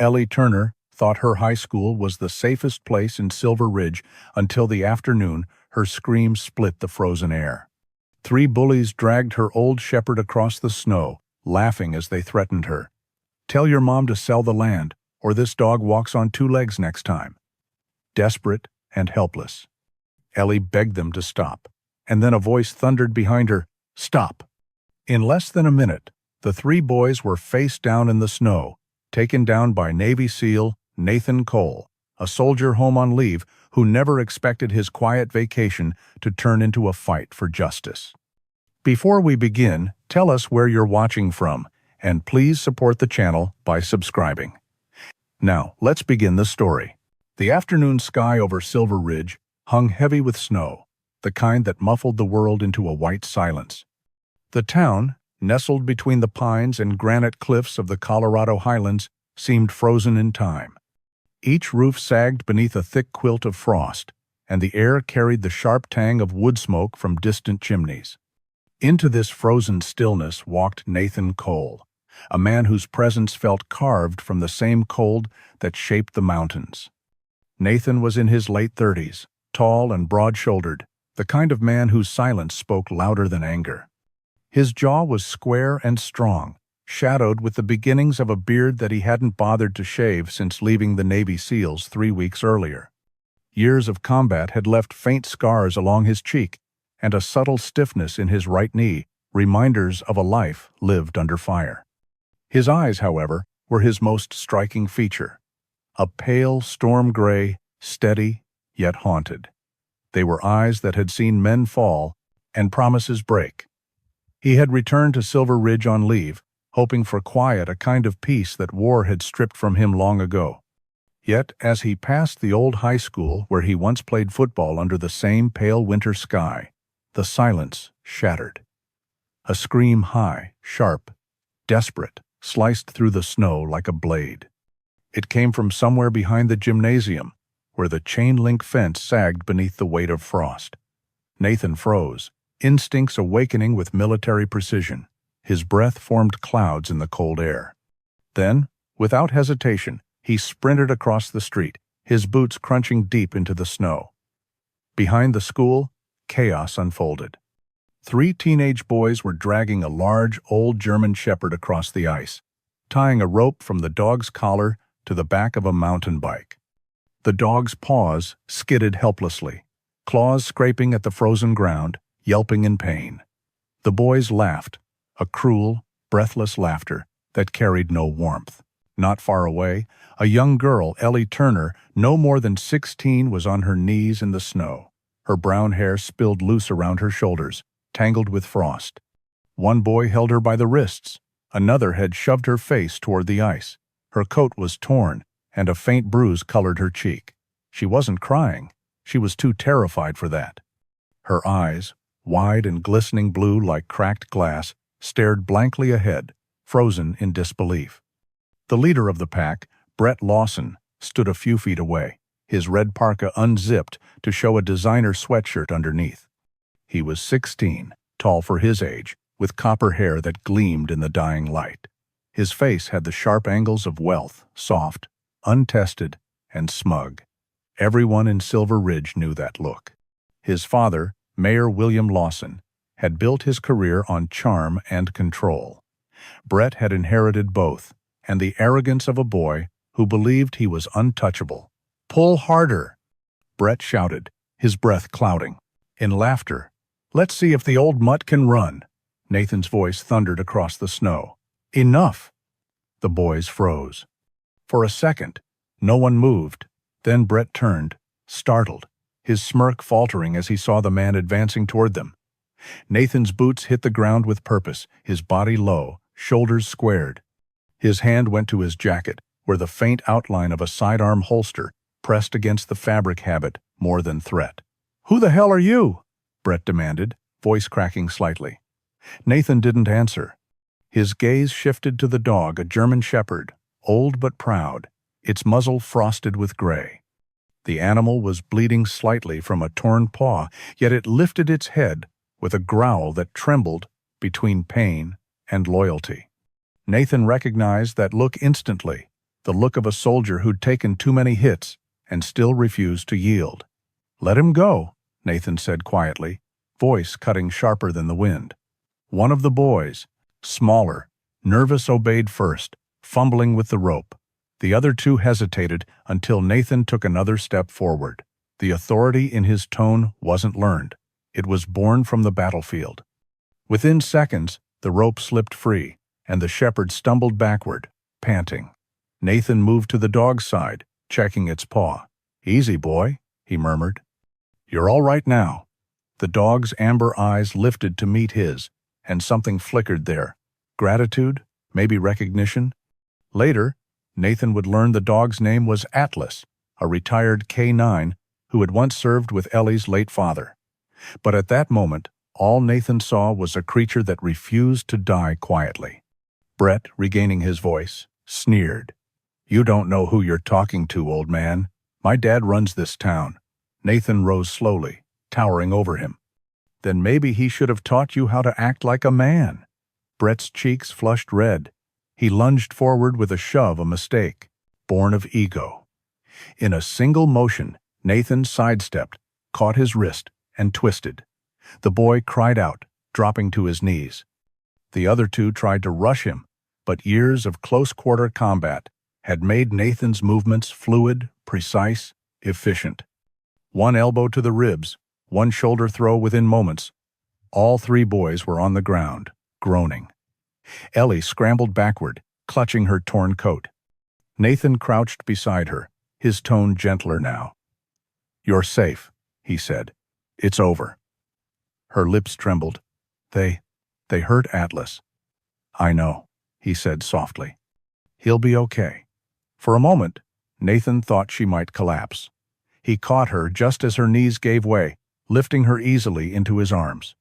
Ellie Turner thought her high school was the safest place in Silver Ridge until the afternoon her screams split the frozen air. 3 bullies dragged her old shepherd across the snow, laughing as they threatened her. "Tell your mom to sell the land, or this dog walks on 2 legs next time." Desperate and helpless, Ellie begged them to stop, and then a voice thundered behind her, "Stop!" In less than a minute, the 3 boys were face down in the snow, taken down by Navy SEAL Nathan Cole, a soldier home on leave who never expected his quiet vacation to turn into a fight for justice. Before we begin, tell us where you're watching from, and please support the channel by subscribing. Now, let's begin the story. The afternoon sky over Silver Ridge hung heavy with snow, the kind that muffled the world into a white silence. The town, nestled between the pines and granite cliffs of the Colorado Highlands, seemed frozen in time. Each roof sagged beneath a thick quilt of frost, and the air carried the sharp tang of wood smoke from distant chimneys. Into this frozen stillness walked Nathan Cole, a man whose presence felt carved from the same cold that shaped the mountains. Nathan was in his late 30s, tall and broad-shouldered, the kind of man whose silence spoke louder than anger. His jaw was square and strong, shadowed with the beginnings of a beard that he hadn't bothered to shave since leaving the Navy SEALs 3 weeks earlier. Years of combat had left faint scars along his cheek and a subtle stiffness in his right knee, reminders of a life lived under fire. His eyes, however, were his most striking feature. A pale storm gray, steady, yet haunted. They were eyes that had seen men fall and promises break. He had returned to Silver Ridge on leave, hoping for quiet, a kind of peace that war had stripped from him long ago. Yet, as he passed the old high school where he once played football under the same pale winter sky, the silence shattered. A scream high, sharp, desperate, sliced through the snow like a blade. It came from somewhere behind the gymnasium, where the chain-link fence sagged beneath the weight of frost. Nathan froze, instincts awakening with military precision. His breath formed clouds in the cold air. Then, without hesitation, he sprinted across the street, his boots crunching deep into the snow. Behind the school, chaos unfolded. 3 teenage boys were dragging a large, old German shepherd across the ice, tying a rope from the dog's collar to the back of a mountain bike. The dog's paws skidded helplessly, claws scraping at the frozen ground, yelping in pain. The boys laughed, a cruel, breathless laughter that carried no warmth. Not far away, a young girl, Ellie Turner, no more than 16, was on her knees in the snow. Her brown hair spilled loose around her shoulders, tangled with frost. One boy held her by the wrists. Another had shoved her face toward the ice. Her coat was torn, and a faint bruise colored her cheek. She wasn't crying. She was too terrified for that. Her eyes, wide and glistening blue like cracked glass, stared blankly ahead, frozen in disbelief. The leader of the pack, Brett Lawson, stood a few feet away, his red parka unzipped to show a designer sweatshirt underneath. He was 16, tall for his age, with copper hair that gleamed in the dying light. His face had the sharp angles of wealth, soft, untested, and smug. Everyone in Silver Ridge knew that look. His father, Mayor William Lawson, had built his career on charm and control. Brett had inherited both, and the arrogance of a boy who believed he was untouchable. "Pull harder!" Brett shouted, his breath clouding. In laughter, "Let's see if the old mutt can run." Nathan's voice thundered across the snow. "Enough!" The boys froze. For a second, no one moved. Then Brett turned, startled, his smirk faltering as he saw the man advancing toward them. Nathan's boots hit the ground with purpose, his body low, shoulders squared. His hand went to his jacket, where the faint outline of a sidearm holster pressed against the fabric habit more than threat. "Who the hell are you?" Brett demanded, voice cracking slightly. Nathan didn't answer. His gaze shifted to the dog, a German shepherd, old but proud, its muzzle frosted with gray. The animal was bleeding slightly from a torn paw, yet it lifted its head with a growl that trembled between pain and loyalty. Nathan recognized that look instantly. the look of a soldier who'd taken too many hits and still refused to yield. "Let him go," Nathan said quietly, voice cutting sharper than the wind. One of the boys, smaller, nervous, obeyed first, fumbling with the rope. The other two hesitated until Nathan took another step forward. The authority in his tone wasn't learned. It was born from the battlefield. Within seconds, the rope slipped free, and the shepherd stumbled backward, panting. Nathan moved to the dog's side, checking its paw. "Easy, boy," he murmured. "You're all right now." The dog's amber eyes lifted to meet his, and something flickered there. Gratitude, maybe recognition. Later, Nathan would learn the dog's name was Atlas, a retired K9 who had once served with Ellie's late father. But at that moment, all Nathan saw was a creature that refused to die quietly. Brett, regaining his voice, sneered. "You don't know who you're talking to, old man. My dad runs this town." Nathan rose slowly, towering over him. "Then maybe he should have taught you how to act like a man." Brett's cheeks flushed red. He lunged forward with a shove, a mistake, born of ego. In a single motion, Nathan sidestepped, caught his wrist, and twisted. The boy cried out, dropping to his knees. The other two tried to rush him, but years of close-quarter combat had made Nathan's movements fluid, precise, efficient. One elbow to the ribs, one shoulder throw within moments. All three boys were on the ground, groaning. Ellie scrambled backward, clutching her torn coat. Nathan crouched beside her, his tone gentler now. "You're safe," he said. "It's over." Her lips trembled. They hurt Atlas." "I know," he said softly. "He'll be okay." For a moment, Nathan thought she might collapse. He caught her just as her knees gave way, lifting her easily into his arms.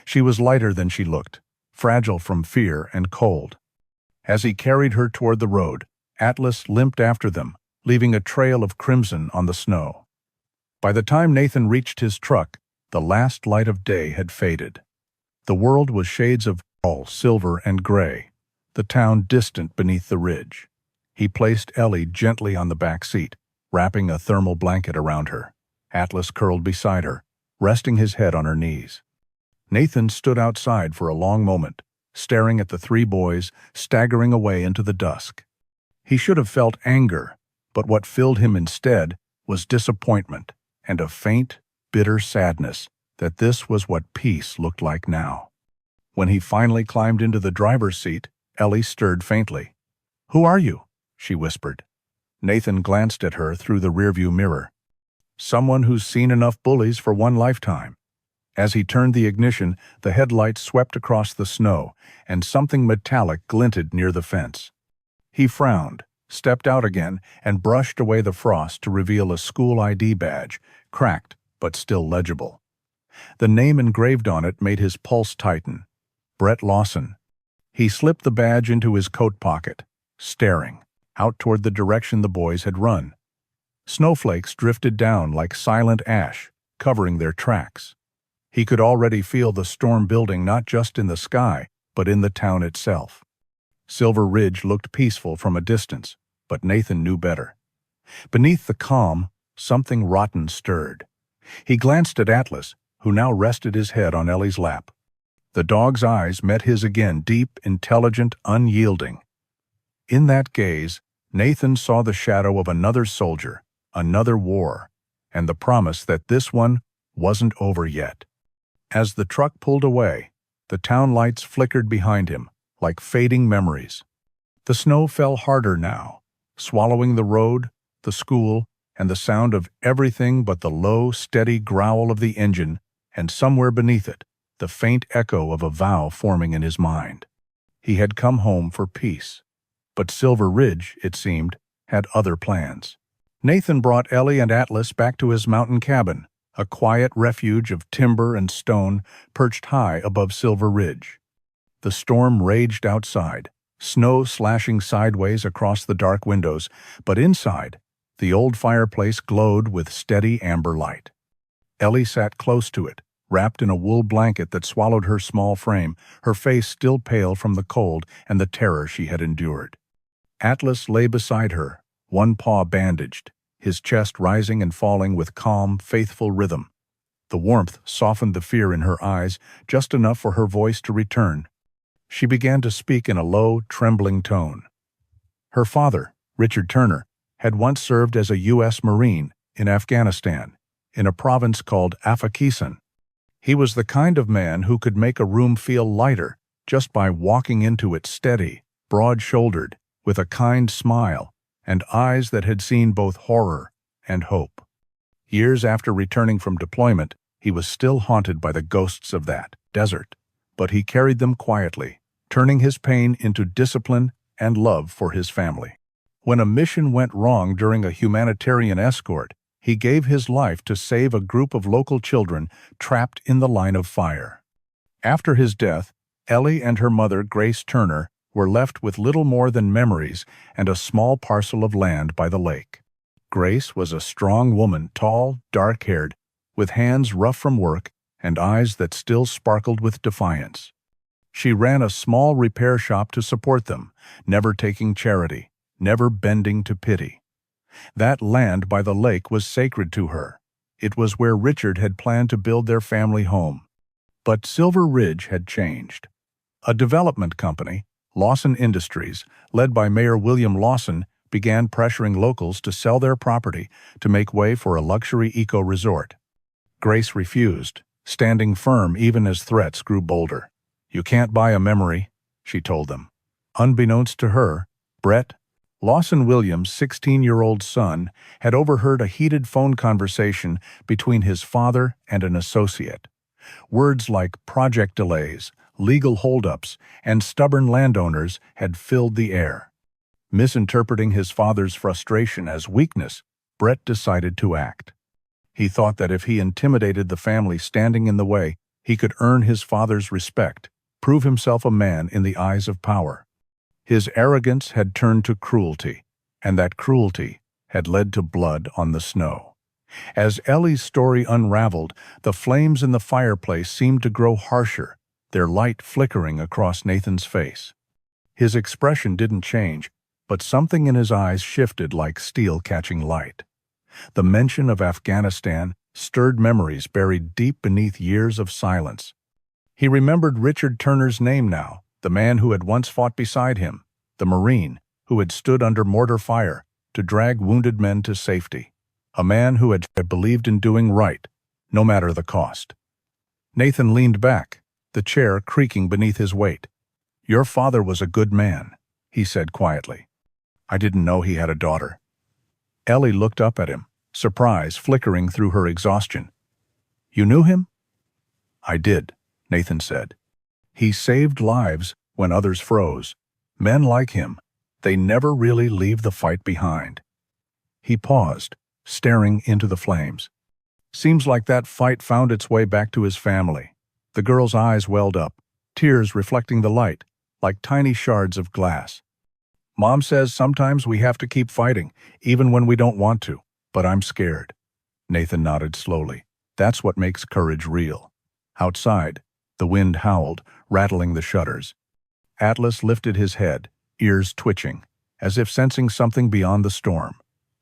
She was lighter than she looked, fragile from fear and cold. As he carried her toward the road, Atlas limped after them, leaving a trail of crimson on the snow. By the time Nathan reached his truck, the last light of day had faded. The world was shades of all silver and gray, the town distant beneath the ridge. He placed Ellie gently on the back seat, wrapping a thermal blanket around her. Atlas curled beside her, resting his head on her knees. Nathan stood outside for a long moment, staring at the three boys staggering away into the dusk. He should have felt anger, but what filled him instead was disappointment and a faint, bitter sadness that this was what peace looked like now. When he finally climbed into the driver's seat, Ellie stirred faintly. "Who are you?" she whispered. Nathan glanced at her through the rearview mirror. "Someone who's seen enough bullies for one lifetime." As he turned the ignition, the headlights swept across the snow, and something metallic glinted near the fence. He frowned, stepped out again, and brushed away the frost to reveal a school ID badge, cracked but still legible. The name engraved on it made his pulse tighten. Brett Lawson. He slipped the badge into his coat pocket, staring out toward the direction the boys had run. Snowflakes drifted down like silent ash, covering their tracks. He could already feel the storm building not just in the sky, but in the town itself. Silver Ridge looked peaceful from a distance, but Nathan knew better. Beneath the calm, something rotten stirred. He glanced at Atlas, who now rested his head on Ellie's lap. The dog's eyes met his again, deep, intelligent, unyielding. In that gaze, Nathan saw the shadow of another soldier, another war, and the promise that this one wasn't over yet. As the truck pulled away, the town lights flickered behind him, like fading memories. The snow fell harder now, swallowing the road, the school, and the sound of everything but the low, steady growl of the engine, and somewhere beneath it, the faint echo of a vow forming in his mind. He had come home for peace. But Silver Ridge, it seemed, had other plans. Nathan brought Ellie and Atlas back to his mountain cabin, a quiet refuge of timber and stone perched high above Silver Ridge. The storm raged outside, snow slashing sideways across the dark windows, but inside, the old fireplace glowed with steady amber light. Ellie sat close to it, wrapped in a wool blanket that swallowed her small frame, her face still pale from the cold and the terror she had endured. Atlas lay beside her, one paw bandaged, his chest rising and falling with calm, faithful rhythm. The warmth softened the fear in her eyes, just enough for her voice to return. She began to speak in a low, trembling tone. Her father, Richard Turner, had once served as a U.S. Marine in Afghanistan, in a province called Afghanistan. He was the kind of man who could make a room feel lighter just by walking into it steady, broad-shouldered, with a kind smile, and eyes that had seen both horror and hope. Years after returning from deployment, he was still haunted by the ghosts of that desert, but he carried them quietly, turning his pain into discipline and love for his family. When a mission went wrong during a humanitarian escort, he gave his life to save a group of local children trapped in the line of fire. After his death, Ellie and her mother, Grace Turner, were left with little more than memories and a small parcel of land by the lake. Grace was a strong woman, tall, dark-haired, with hands rough from work and eyes that still sparkled with defiance. She ran a small repair shop to support them, never taking charity, never bending to pity. That land by the lake was sacred to her. It was where Richard had planned to build their family home. But Silver Ridge had changed. A development company, Lawson Industries, led by Mayor William Lawson, began pressuring locals to sell their property to make way for a luxury eco-resort. Grace refused, standing firm even as threats grew bolder. "You can't buy a memory," she told them. Unbeknownst to her, Brett, Lawson Williams' 16-year-old son, had overheard a heated phone conversation between his father and an associate. Words like project delays, legal holdups, and stubborn landowners had filled the air. Misinterpreting his father's frustration as weakness, Brett decided to act. He thought that if he intimidated the family standing in the way, he could earn his father's respect, prove himself a man in the eyes of power. His arrogance had turned to cruelty, and that cruelty had led to blood on the snow. As Ellie's story unraveled, the flames in the fireplace seemed to grow harsher, their light flickering across Nathan's face. His expression didn't change, but something in his eyes shifted like steel catching light. The mention of Afghanistan stirred memories buried deep beneath years of silence. He remembered Richard Turner's name now, the man who had once fought beside him, the Marine who had stood under mortar fire to drag wounded men to safety, a man who had believed in doing right, no matter the cost. Nathan leaned back, the chair creaking beneath his weight. "Your father was a good man," he said quietly. "I didn't know he had a daughter." Ellie looked up at him, surprise flickering through her exhaustion. "You knew him?" "I did," Nathan said. "He saved lives when others froze. Men like him, they never really leave the fight behind." He paused, staring into the flames. Seems like that fight found its way back to his family. The girl's eyes welled up, tears reflecting the light, like tiny shards of glass. "Mom says sometimes we have to keep fighting, even when we don't want to, but I'm scared." Nathan nodded slowly. "That's what makes courage real." Outside, the wind howled, rattling the shutters. Atlas lifted his head, ears twitching, as if sensing something beyond the storm.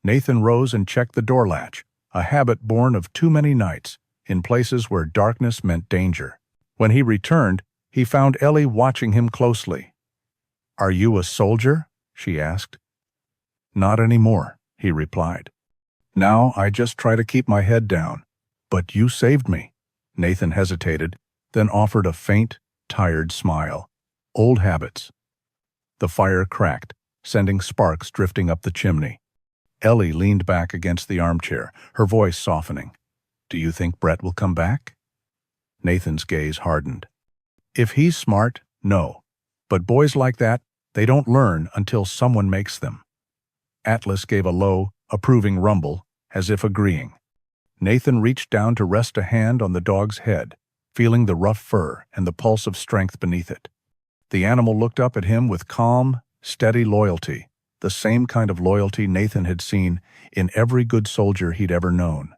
Nathan rose and checked the door latch, a habit born of too many nights, in places where darkness meant danger. When he returned, he found Ellie watching him closely. "Are you a soldier?" she asked. "Not anymore," he replied. "Now I just try to keep my head down. But you saved me." Nathan hesitated, then offered a faint, tired smile. "Old habits." The fire cracked, sending sparks drifting up the chimney. Ellie leaned back against the armchair, her voice softening. "Do you think Brett will come back?" Nathan's gaze hardened. "If he's smart, no. But boys like that, they don't learn until someone makes them." Atlas gave a low, approving rumble, as if agreeing. Nathan reached down to rest a hand on the dog's head, feeling the rough fur and the pulse of strength beneath it. The animal looked up at him with calm, steady loyalty, the same kind of loyalty Nathan had seen in every good soldier he'd ever known.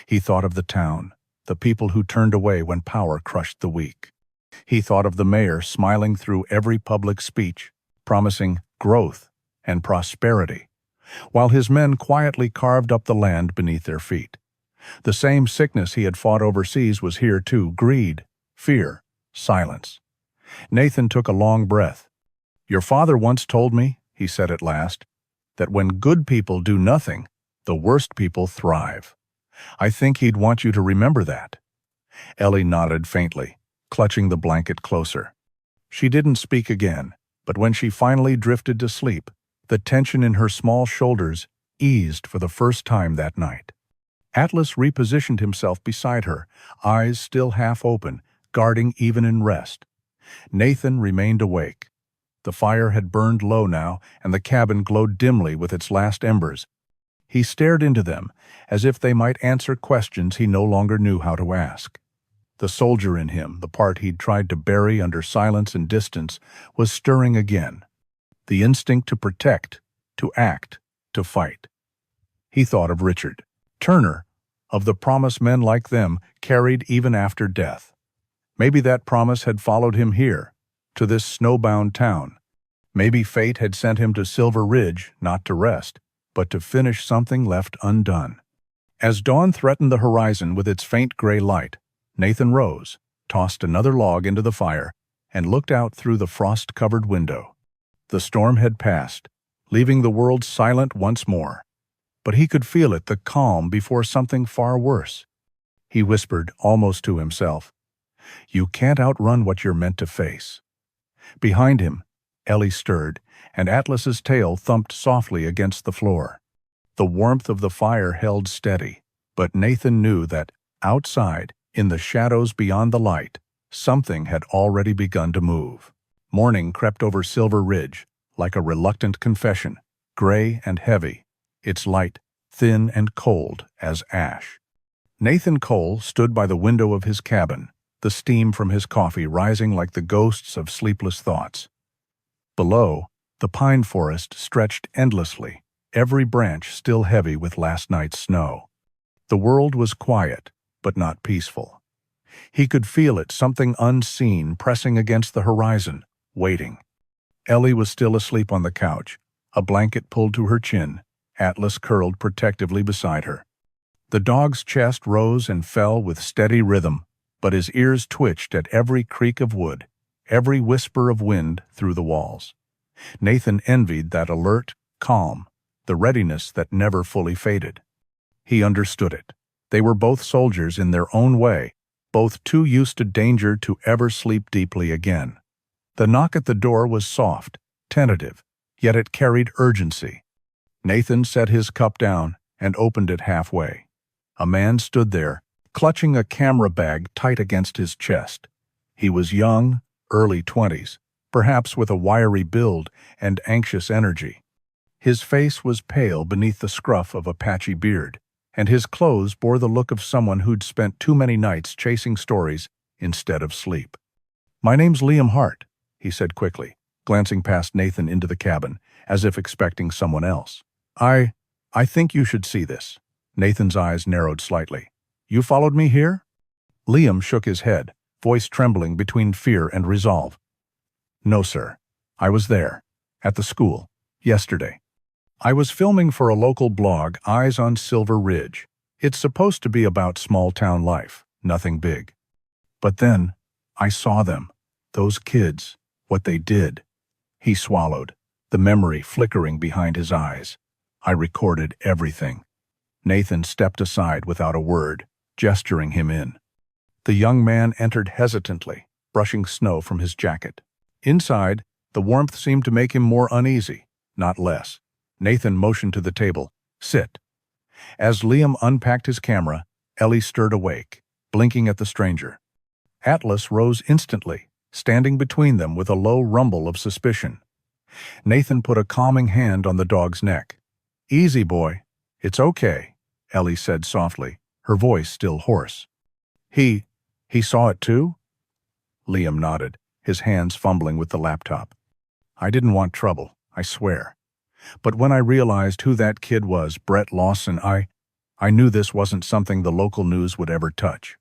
He thought of the town, the people who turned away when power crushed the weak. He thought of the mayor smiling through every public speech, promising growth and prosperity, while his men quietly carved up the land beneath their feet. The same sickness he had fought overseas was here too: greed, fear, silence. Nathan took a long breath. "Your father once told me," he said at last, "that when good people do nothing, the worst people thrive. I think he'd want you to remember that." Ellie nodded faintly, clutching the blanket closer. She didn't speak again, but when she finally drifted to sleep, the tension in her small shoulders eased for the first time that night. Atlas repositioned himself beside her, eyes still half open, guarding even in rest. Nathan remained awake. The fire had burned low now, and the cabin glowed dimly with its last embers. He stared into them, as if they might answer questions he no longer knew how to ask. The soldier in him, the part he'd tried to bury under silence and distance, was stirring again. The instinct to protect, to act, to fight. He thought of Richard Turner, of the promise men like them carried even after death. Maybe that promise had followed him here, to this snowbound town. Maybe fate had sent him to Silver Ridge, not to rest, but to finish something left undone. As dawn threatened the horizon with its faint gray light, Nathan rose, tossed another log into the fire, and looked out through the frost-covered window. The storm had passed, leaving the world silent once more. But he could feel it, the calm before something far worse. He whispered, almost to himself, "You can't outrun what you're meant to face." Behind him, Ellie stirred, and Atlas's tail thumped softly against the floor. The warmth of the fire held steady, but Nathan knew that, outside, in the shadows beyond the light, something had already begun to move. Morning crept over Silver Ridge, like a reluctant confession, gray and heavy, its light thin and cold as ash. Nathan Cole stood by the window of his cabin, the steam from his coffee rising like the ghosts of sleepless thoughts. Below, the pine forest stretched endlessly, every branch still heavy with last night's snow. The world was quiet, but not peaceful. He could feel it, something unseen pressing against the horizon, waiting. Ellie was still asleep on the couch, a blanket pulled to her chin, Atlas curled protectively beside her. The dog's chest rose and fell with steady rhythm, but his ears twitched at every creak of wood, every whisper of wind through the walls. Nathan envied that alert calm, the readiness that never fully faded. He understood it. They were both soldiers in their own way, both too used to danger to ever sleep deeply again. The knock at the door was soft, tentative, yet it carried urgency. Nathan set his cup down and opened it halfway. A man stood there, clutching a camera bag tight against his chest. He was young, early 20s, perhaps with a wiry build and anxious energy. His face was pale beneath the scruff of a patchy beard, and his clothes bore the look of someone who'd spent too many nights chasing stories instead of sleep. "My name's Liam Hart," he said quickly, glancing past Nathan into the cabin, as if expecting someone else. I think you should see this." Nathan's eyes narrowed slightly. "You followed me here?" Liam shook his head, voice trembling between fear and resolve. "No, sir. I was there, at the school, yesterday. I was filming for a local blog, Eyes on Silver Ridge. It's supposed to be about small-town life, nothing big. But then, I saw them, those kids, what they did." He swallowed, the memory flickering behind his eyes. "I recorded everything." Nathan stepped aside without a word, gesturing him in. The young man entered hesitantly, brushing snow from his jacket. Inside, the warmth seemed to make him more uneasy, not less. Nathan motioned to the table. "Sit." As Liam unpacked his camera, Ellie stirred awake, blinking at the stranger. Atlas rose instantly, standing between them with a low rumble of suspicion. Nathan put a calming hand on the dog's neck. "Easy, boy. It's okay," Ellie said softly, her voice still hoarse. He saw it too?" Liam nodded, his hands fumbling with the laptop. "I didn't want trouble, I swear. But when I realized who that kid was, Brett Lawson, I knew this wasn't something the local news would ever touch."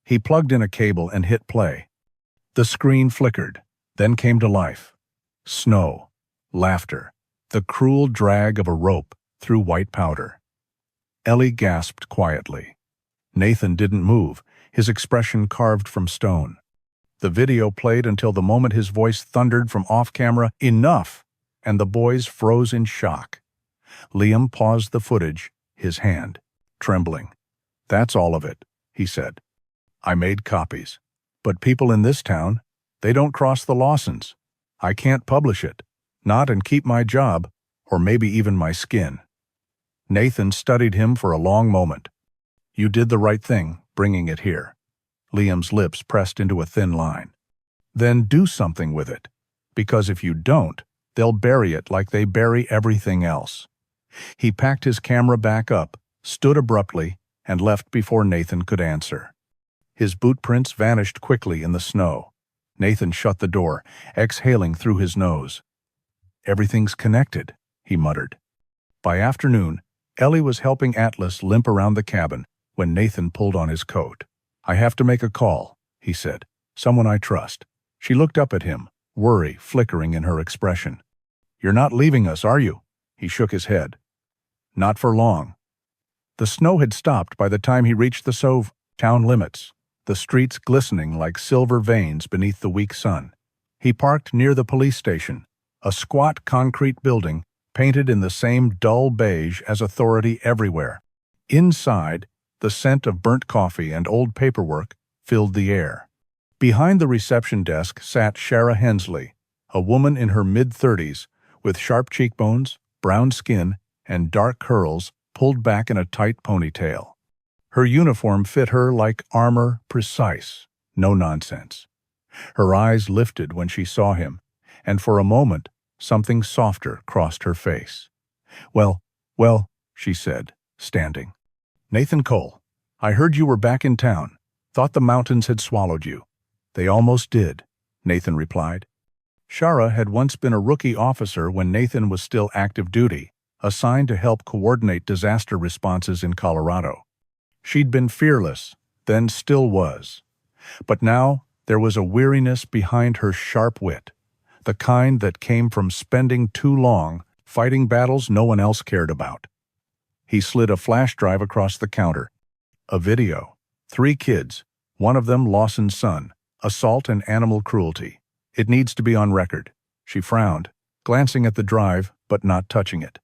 He plugged in a cable and hit play. The screen flickered, then came to life. Snow, laughter, The cruel drag of a rope through white powder. Ellie gasped quietly. Nathan didn't move, his expression carved from stone. The video played until the moment his voice thundered from off-camera, "Enough!" and the boys froze in shock. Liam paused the footage, his hand trembling. "That's all of it," he said. "I made copies. But people in this town, they don't cross the Lawsons. I can't publish it. Not and keep my job, or maybe even my skin." Nathan studied him for a long moment. "You did the right thing, bringing it here." Liam's lips pressed into a thin line. "Then do something with it. Because if you don't, they'll bury it like they bury everything else." He packed his camera back up, stood abruptly, and left before Nathan could answer. His boot prints vanished quickly in the snow. Nathan shut the door, exhaling through his nose. "Everything's connected," he muttered. By afternoon, Ellie was helping Atlas limp around the cabin when Nathan pulled on his coat. "I have to make a call," he said. "Someone I trust." She looked up at him, worry flickering in her expression. "You're not leaving us, are you?" He shook his head. "Not for long." The snow had stopped by the time he reached the Sauve town limits, the streets glistening like silver veins beneath the weak sun. He parked near the police station, a squat concrete building painted in the same dull beige as authority everywhere. Inside, the scent of burnt coffee and old paperwork filled the air. Behind the reception desk sat Shara Hensley, a woman in her mid-30s, with sharp cheekbones, brown skin, and dark curls pulled back in a tight ponytail. Her uniform fit her like armor, precise, no nonsense. Her eyes lifted when she saw him, and for a moment, something softer crossed her face. Well, she said, standing. "Nathan Cole, I heard you were back in town. Thought the mountains had swallowed you." "They almost did," Nathan replied. Shara had once been a rookie officer when Nathan was still active duty, assigned to help coordinate disaster responses in Colorado. She'd been fearless, then still was. But now there was a weariness behind her sharp wit, the kind that came from spending too long fighting battles no one else cared about. He slid a flash drive across the counter. A video. 3 kids, one of them Lawson's son, assault and animal cruelty. "It needs to be on record." She frowned, glancing at the drive but not touching it.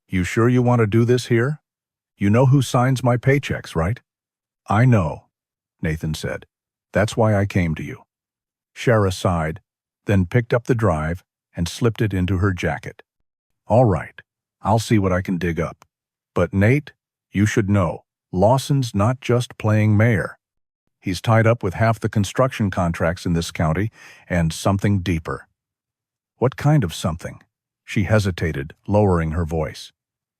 "You sure you want to do this here? You know who signs my paychecks, right?" "I know," Nathan said. "That's why I came to you." Shara sighed, then picked up the drive and slipped it into her jacket. "All right, I'll see what I can dig up. But Nate, you should know, Lawson's not just playing mayor. He's tied up with half the construction contracts in this county and something deeper." "What kind of something?" She hesitated, lowering her voice.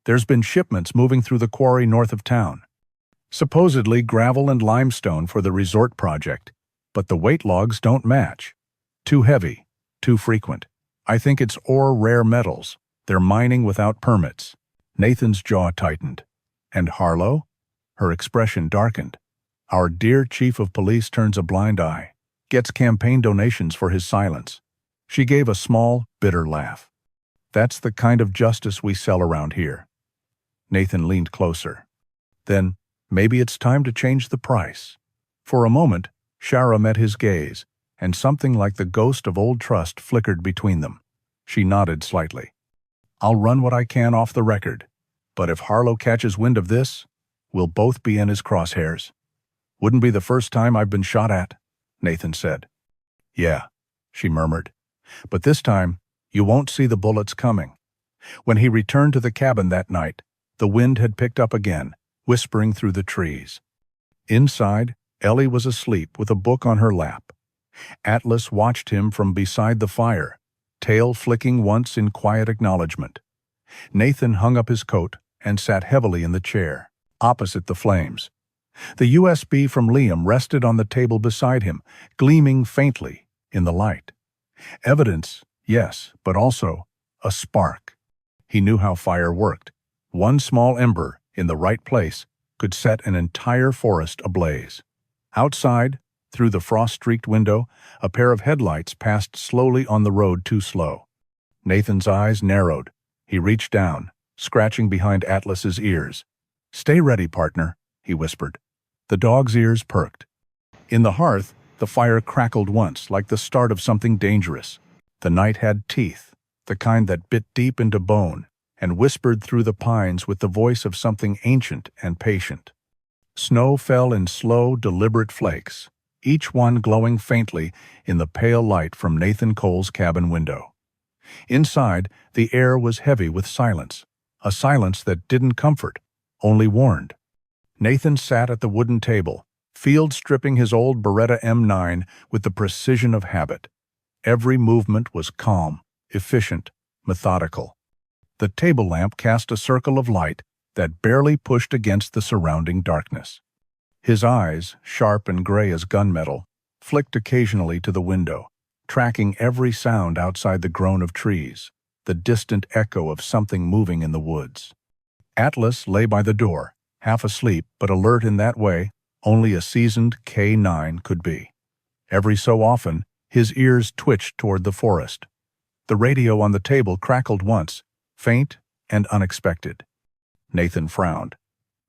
"There's been shipments moving through the quarry north of town. Supposedly gravel and limestone for the resort project, but the weight logs don't match. Too heavy, too frequent. I think it's ore rare metals. They're mining without permits." Nathan's jaw tightened. "And Harlow?" Her expression darkened. "Our dear chief of police turns a blind eye, gets campaign donations for his silence." She gave a small, bitter laugh. "That's the kind of justice we sell around here." Nathan leaned closer. "Then maybe it's time to change the price." For a moment, Shara met his gaze, and something like the ghost of old trust flickered between them. She nodded slightly. "I'll run what I can off the record, but if Harlow catches wind of this, we'll both be in his crosshairs." "Wouldn't be the first time I've been shot at," Nathan said. "Yeah," she murmured. "But this time, you won't see the bullets coming." When he returned to the cabin that night, the wind had picked up again, whispering through the trees. Inside, Ellie was asleep with a book on her lap. Atlas watched him from beside the fire, tail flicking once in quiet acknowledgement. Nathan hung up his coat and sat heavily in the chair, opposite the flames. The USB from Liam rested on the table beside him, gleaming faintly in the light. Evidence, yes, but also a spark. He knew how fire worked. One small ember, in the right place, could set an entire forest ablaze. Outside, through the frost-streaked window, a pair of headlights passed slowly on the road too slow. Nathan's eyes narrowed. He reached down, scratching behind Atlas's ears. "Stay ready, partner," he whispered. The dog's ears perked. In the hearth, the fire crackled once, like the start of something dangerous. The night had teeth, the kind that bit deep into bone, and whispered through the pines with the voice of something ancient and patient. Snow fell in slow, deliberate flakes, each one glowing faintly in the pale light from Nathan Cole's cabin window. Inside, the air was heavy with silence, a silence that didn't comfort, only warned. Nathan sat at the wooden table, field stripping his old Beretta M9 with the precision of habit. Every movement was calm, efficient, methodical. The table lamp cast a circle of light that barely pushed against the surrounding darkness. His eyes, sharp and gray as gunmetal, flicked occasionally to the window, tracking every sound outside the groan of trees, the distant echo of something moving in the woods. Atlas lay by the door, half asleep but alert in that way only a seasoned K9 could be. Every so often, his ears twitched toward the forest. The radio on the table crackled once, faint and unexpected. Nathan frowned.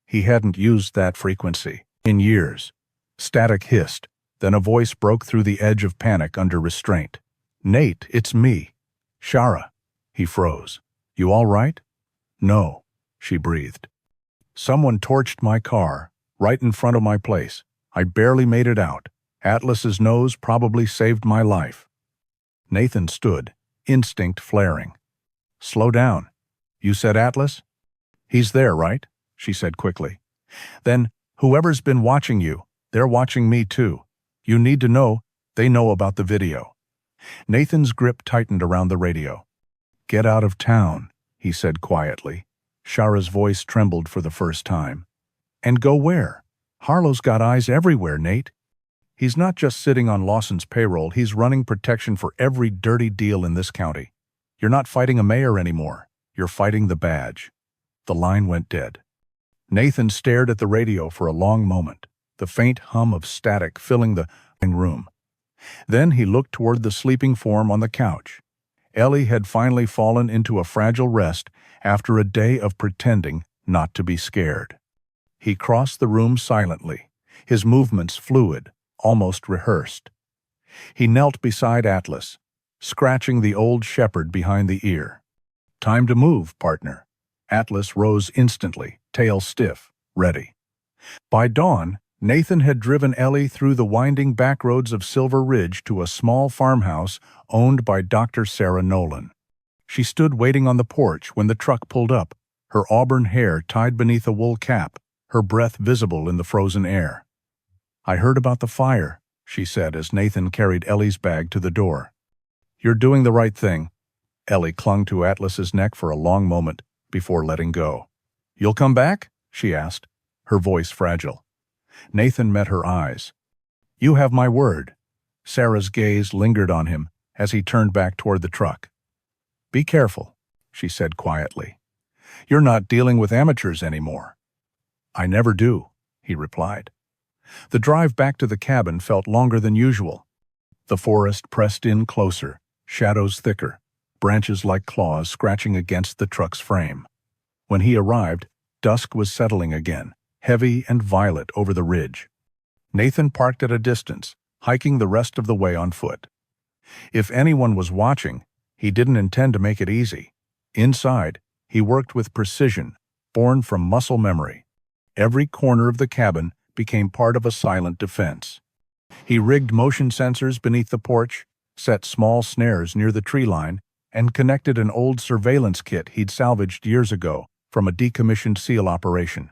He hadn't used that frequency in years. Static hissed, then a voice broke through the edge of panic under restraint. "Nate, it's me. Shara." He froze. "You all right?" "No," she breathed. "Someone torched my car, right in front of my place. I barely made it out. Atlas's nose probably saved my life." Nathan stood, instinct flaring. "Slow down. You said Atlas?" "He's there, right?" she said quickly. "Then, whoever's been watching you, they're watching me too. You need to know, they know about the video." Nathan's grip tightened around the radio. "Get out of town," he said quietly. Shara's voice trembled for the first time. "And go where? Harlow's got eyes everywhere, Nate. He's not just sitting on Lawson's payroll, he's running protection for every dirty deal in this county. You're not fighting a mayor anymore. You're fighting the badge." The line went dead. Nathan stared at the radio for a long moment, the faint hum of static filling the room. Then he looked toward the sleeping form on the couch. Ellie had finally fallen into a fragile rest after a day of pretending not to be scared. He crossed the room silently, his movements fluid, almost rehearsed. He knelt beside Atlas, scratching the old shepherd behind the ear. "Time to move, partner." Atlas rose instantly, tail stiff, ready. By dawn, Nathan had driven Ellie through the winding back roads of Silver Ridge to a small farmhouse owned by Dr. Sarah Nolan. She stood waiting on the porch when the truck pulled up, her auburn hair tied beneath a wool cap, her breath visible in the frozen air. "I heard about the fire," she said as Nathan carried Ellie's bag to the door. "You're doing the right thing." Ellie clung to Atlas's neck for a long moment before letting go. "You'll come back?" she asked, her voice fragile. Nathan met her eyes. "You have my word." Sarah's gaze lingered on him as he turned back toward the truck. "Be careful," she said quietly. "You're not dealing with amateurs anymore." "I never do," he replied. The drive back to the cabin felt longer than usual. The forest pressed in closer, shadows thicker, branches like claws scratching against the truck's frame. When he arrived, dusk was settling again, heavy and violet over the ridge. Nathan parked at a distance, hiking the rest of the way on foot. If anyone was watching, he didn't intend to make it easy. Inside, he worked with precision, born from muscle memory. Every corner of the cabin became part of a silent defense. He rigged motion sensors beneath the porch, set small snares near the tree line, and connected an old surveillance kit he'd salvaged years ago from a decommissioned SEAL operation.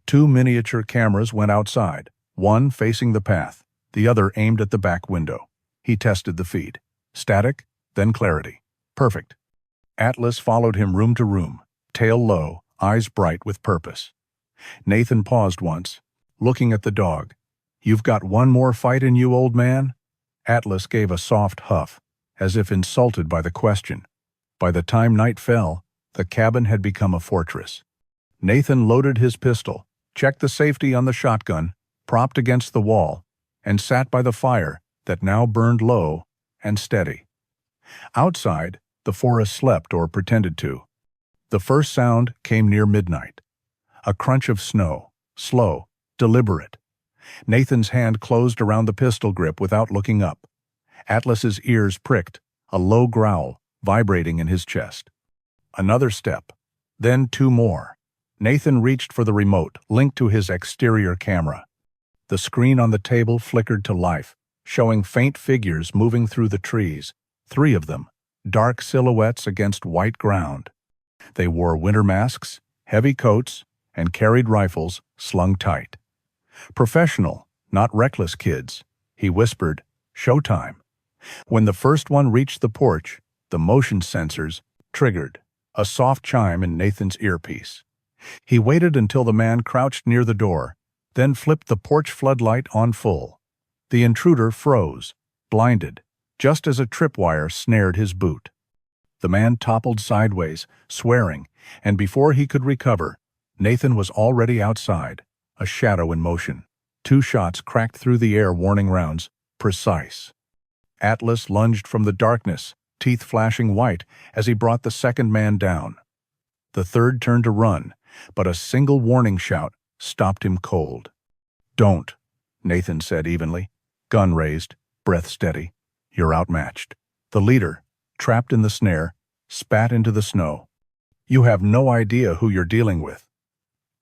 2 miniature cameras went outside, one facing the path, the other aimed at the back window. He tested the feed. Static, then clarity. Perfect. Atlas followed him room to room, tail low, eyes bright with purpose. Nathan paused once, looking at the dog. "You've got one more fight in you, old man?" Atlas gave a soft huff, as if insulted by the question. By the time night fell, the cabin had become a fortress. Nathan loaded his pistol, checked the safety on the shotgun, propped against the wall, and sat by the fire that now burned low and steady. Outside, the forest slept or pretended to. The first sound came near midnight. A crunch of snow, slow, deliberate. Nathan's hand closed around the pistol grip without looking up. Atlas's ears pricked, a low growl vibrating in his chest. Another step, then two more. Nathan reached for the remote, linked to his exterior camera. The screen on the table flickered to life, showing faint figures moving through the trees, 3 of them, dark silhouettes against white ground. They wore winter masks, heavy coats, and carried rifles slung tight. Professional, not reckless kids, he whispered, "Showtime." When the first one reached the porch, the motion sensors triggered, a soft chime in Nathan's earpiece. He waited until the man crouched near the door, then flipped the porch floodlight on full. The intruder froze, blinded, just as a tripwire snared his boot. The man toppled sideways, swearing, and before he could recover, Nathan was already outside, a shadow in motion. 2 shots cracked through the air, warning rounds, precise. Atlas lunged from the darkness, teeth flashing white, as he brought the second man down. The third turned to run, but a single warning shout stopped him cold. "Don't," Nathan said evenly, gun raised, breath steady. "You're outmatched." The leader, trapped in the snare, spat into the snow. "You have no idea who you're dealing with."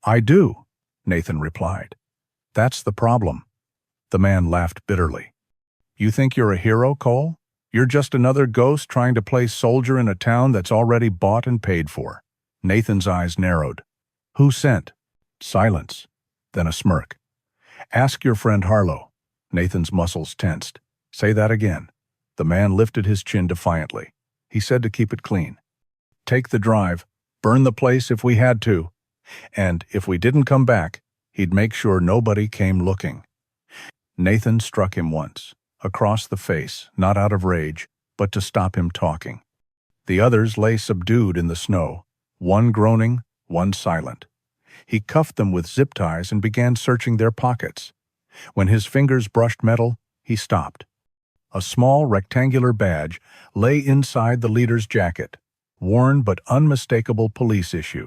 "I do," Nathan replied. "That's the problem." The man laughed bitterly. "You think you're a hero, Cole? You're just another ghost trying to play soldier in a town that's already bought and paid for." Nathan's eyes narrowed. "Who sent?" Silence, then a smirk. "Ask your friend Harlow." Nathan's muscles tensed. "Say that again." The man lifted his chin defiantly. He said to keep it clean. "Take the drive, burn the place if we had to, and if we didn't come back, he'd make sure nobody came looking." Nathan struck him once, across the face, not out of rage, but to stop him talking. The others lay subdued in the snow, one groaning, one silent. He cuffed them with zip ties and began searching their pockets. When his fingers brushed metal, he stopped. A small rectangular badge lay inside the leader's jacket, worn but unmistakable police issue.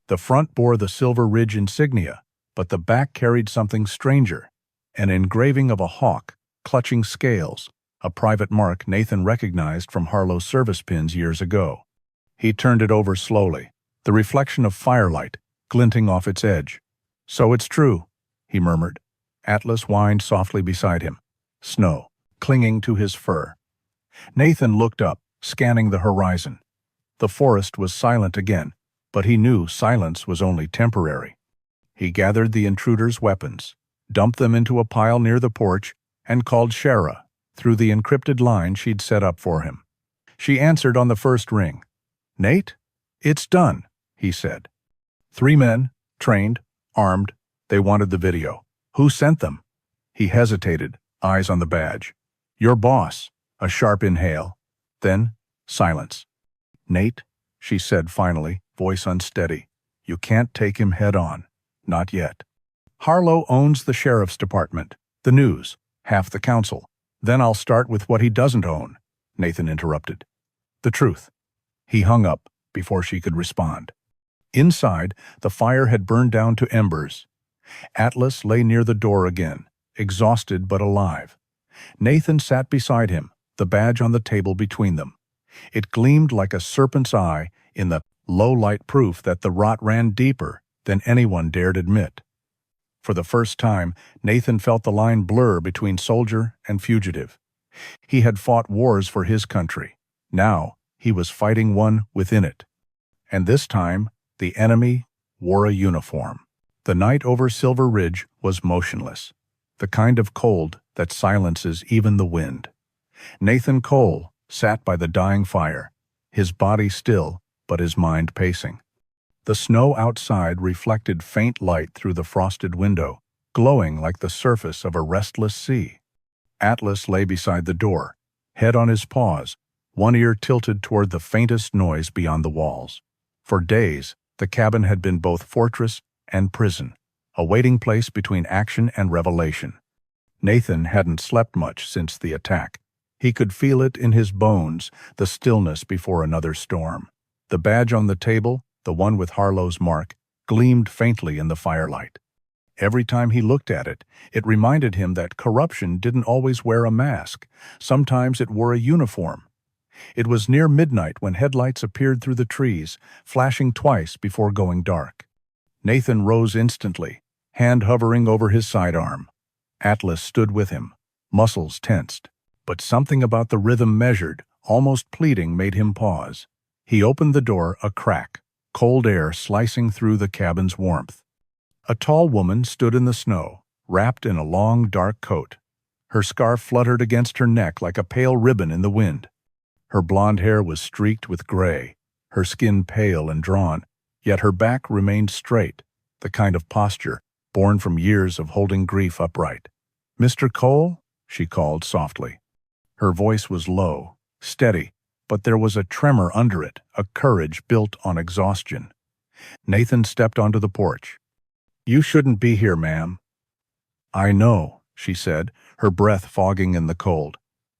The front bore the Silver Ridge insignia, but the back carried something stranger, an engraving of a hawk, clutching scales, a private mark Nathan recognized from Harlow's service pins years ago. He turned it over slowly, the reflection of firelight glinting off its edge. "So it's true," he murmured. Atlas whined softly beside him, snow clinging to his fur. Nathan looked up, scanning the horizon. The forest was silent again, but he knew silence was only temporary. He gathered the intruder's weapons, dumped them into a pile near the porch, and called Shara through the encrypted line she'd set up for him. She answered on the first ring. "Nate? It's done," he said. 3 men, trained, armed. They wanted the video. "Who sent them?" He hesitated, eyes on the badge. "Your boss." A sharp inhale. Then, silence. "Nate," she said finally, voice unsteady. "You can't take him head on. Not yet. Harlow owns the sheriff's department, the news, half the council. Then I'll start with what he doesn't own," Nathan interrupted. "The truth." He hung up before she could respond. Inside, the fire had burned down to embers. Atlas lay near the door again, exhausted but alive. Nathan sat beside him, the badge on the table between them. It gleamed like a serpent's eye in the low-light, proof that the rot ran deeper than anyone dared admit. For the first time, Nathan felt the line blur between soldier and fugitive. He had fought wars for his country. Now, he was fighting one within it. And this time, the enemy wore a uniform. The night over Silver Ridge was motionless, the kind of cold that silences even the wind. Nathan Cole sat by the dying fire, his body still, but his mind pacing. The snow outside reflected faint light through the frosted window, glowing like the surface of a restless sea. Atlas lay beside the door, head on his paws, one ear tilted toward the faintest noise beyond the walls. For days, the cabin had been both fortress and prison, a waiting place between action and revelation. Nathan hadn't slept much since the attack. He could feel it in his bones, the stillness before another storm. The badge on the table, the one with Harlow's mark, gleamed faintly in the firelight. Every time he looked at it, it reminded him that corruption didn't always wear a mask. Sometimes it wore a uniform. It was near midnight when headlights appeared through the trees, flashing twice before going dark. Nathan rose instantly, hand hovering over his sidearm. Atlas stood with him, muscles tensed. But something about the rhythm measured, almost pleading, made him pause. He opened the door a crack, cold air slicing through the cabin's warmth. A tall woman stood in the snow, wrapped in a long, dark coat. Her scarf fluttered against her neck like a pale ribbon in the wind. Her blonde hair was streaked with gray, her skin pale and drawn, yet her back remained straight, the kind of posture born from years of holding grief upright. "Mr. Cole?" she called softly. Her voice was low, steady, but there was a tremor under it, a courage built on exhaustion. Nathan stepped onto the porch. "You shouldn't be here, ma'am." "I know," she said, her breath fogging in the cold,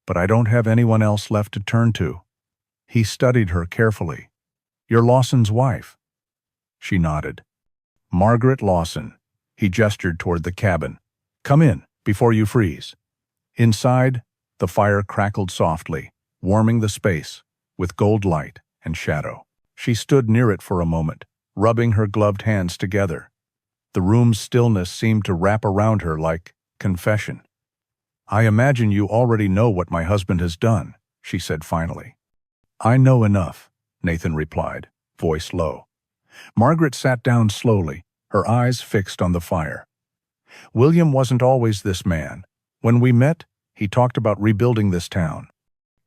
"but I don't have anyone else left to turn to." He studied her carefully. "You're Lawson's wife." She nodded. "Margaret Lawson." He gestured toward the cabin. "Come in, before you freeze." Inside, the fire crackled softly, warming the space with gold light and shadow. She stood near it for a moment, rubbing her gloved hands together. The room's stillness seemed to wrap around her like confession. "I imagine you already know what my husband has done," she said finally. "I know enough," Nathan replied, voice low. Margaret sat down slowly, her eyes fixed on the fire. "William wasn't always this man. When we met, he talked about rebuilding this town.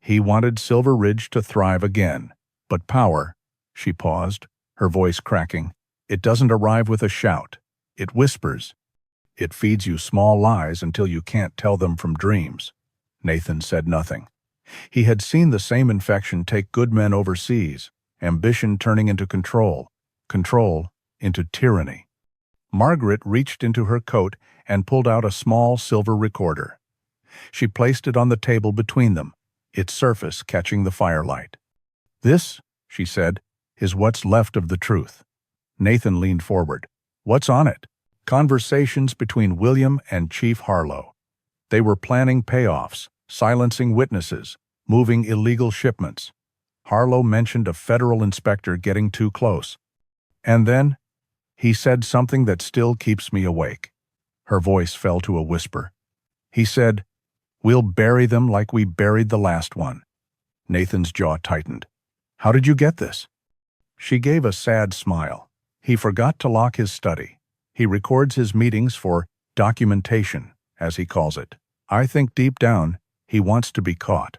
He wanted Silver Ridge to thrive again. But power," she paused, her voice cracking, "it doesn't arrive with a shout. It whispers. It feeds you small lies until you can't tell them from dreams." Nathan said nothing. He had seen the same infection take good men overseas, ambition turning into control, control into tyranny. Margaret reached into her coat and pulled out a small silver recorder. She placed it on the table between them, its surface catching the firelight. "This," she said, "is what's left of the truth." Nathan leaned forward. "What's on it?" Conversations between William and Chief Harlow. They were planning payoffs, silencing witnesses, moving illegal shipments. Harlow mentioned a federal inspector getting too close. And then, he said something that still keeps me awake. Her voice fell to a whisper. He said, "We'll bury them like we buried the last one." Nathan's jaw tightened. "How did you get this?" She gave a sad smile. "He forgot to lock his study. He records his meetings for documentation, as he calls it. I think deep down, he wants to be caught.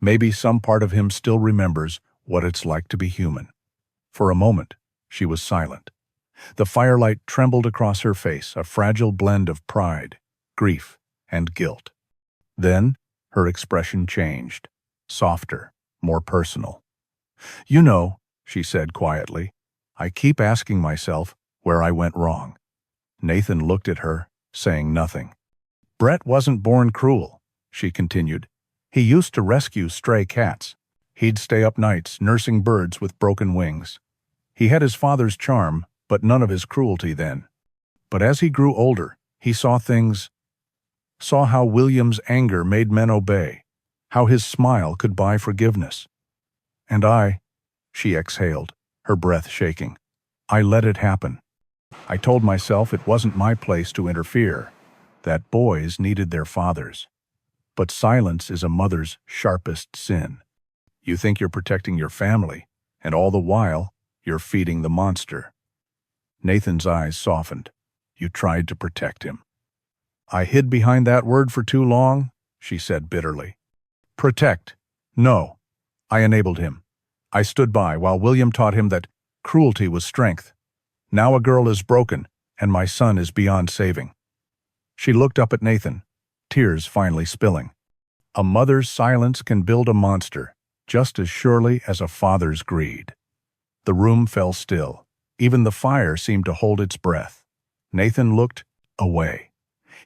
Maybe some part of him still remembers what it's like to be human." For a moment, she was silent. The firelight trembled across her face, a fragile blend of pride, grief, and guilt. Then, her expression changed, softer, more personal. "You know," she said quietly, "I keep asking myself where I went wrong." Nathan looked at her, saying nothing. "Brett wasn't born cruel," she continued. "He used to rescue stray cats. He'd stay up nights nursing birds with broken wings. He had his father's charm, but none of his cruelty then. But as he grew older, he saw how William's anger made men obey, how his smile could buy forgiveness. And she exhaled, her breath shaking. "I let it happen. I told myself it wasn't my place to interfere, that boys needed their fathers. But silence is a mother's sharpest sin. You think you're protecting your family, and all the while, you're feeding the monster." Nathan's eyes softened. "You tried to protect him." "I hid behind that word for too long," she said bitterly. "Protect? No. I enabled him. I stood by while William taught him that cruelty was strength. Now a girl is broken, and my son is beyond saving." She looked up at Nathan, tears finally spilling. "A mother's silence can build a monster, just as surely as a father's greed." The room fell still. Even the fire seemed to hold its breath. Nathan looked away,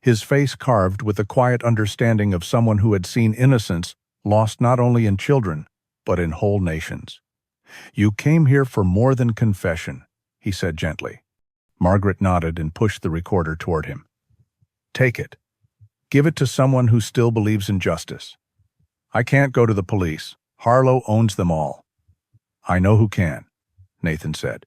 his face carved with the quiet understanding of someone who had seen innocence lost not only in children, but in whole nations. "You came here for more than confession," he said gently. Margaret nodded and pushed the recorder toward him. "Take it. Give it to someone who still believes in justice." "I can't go to the police. Harlow owns them all." "I know who can," Nathan said.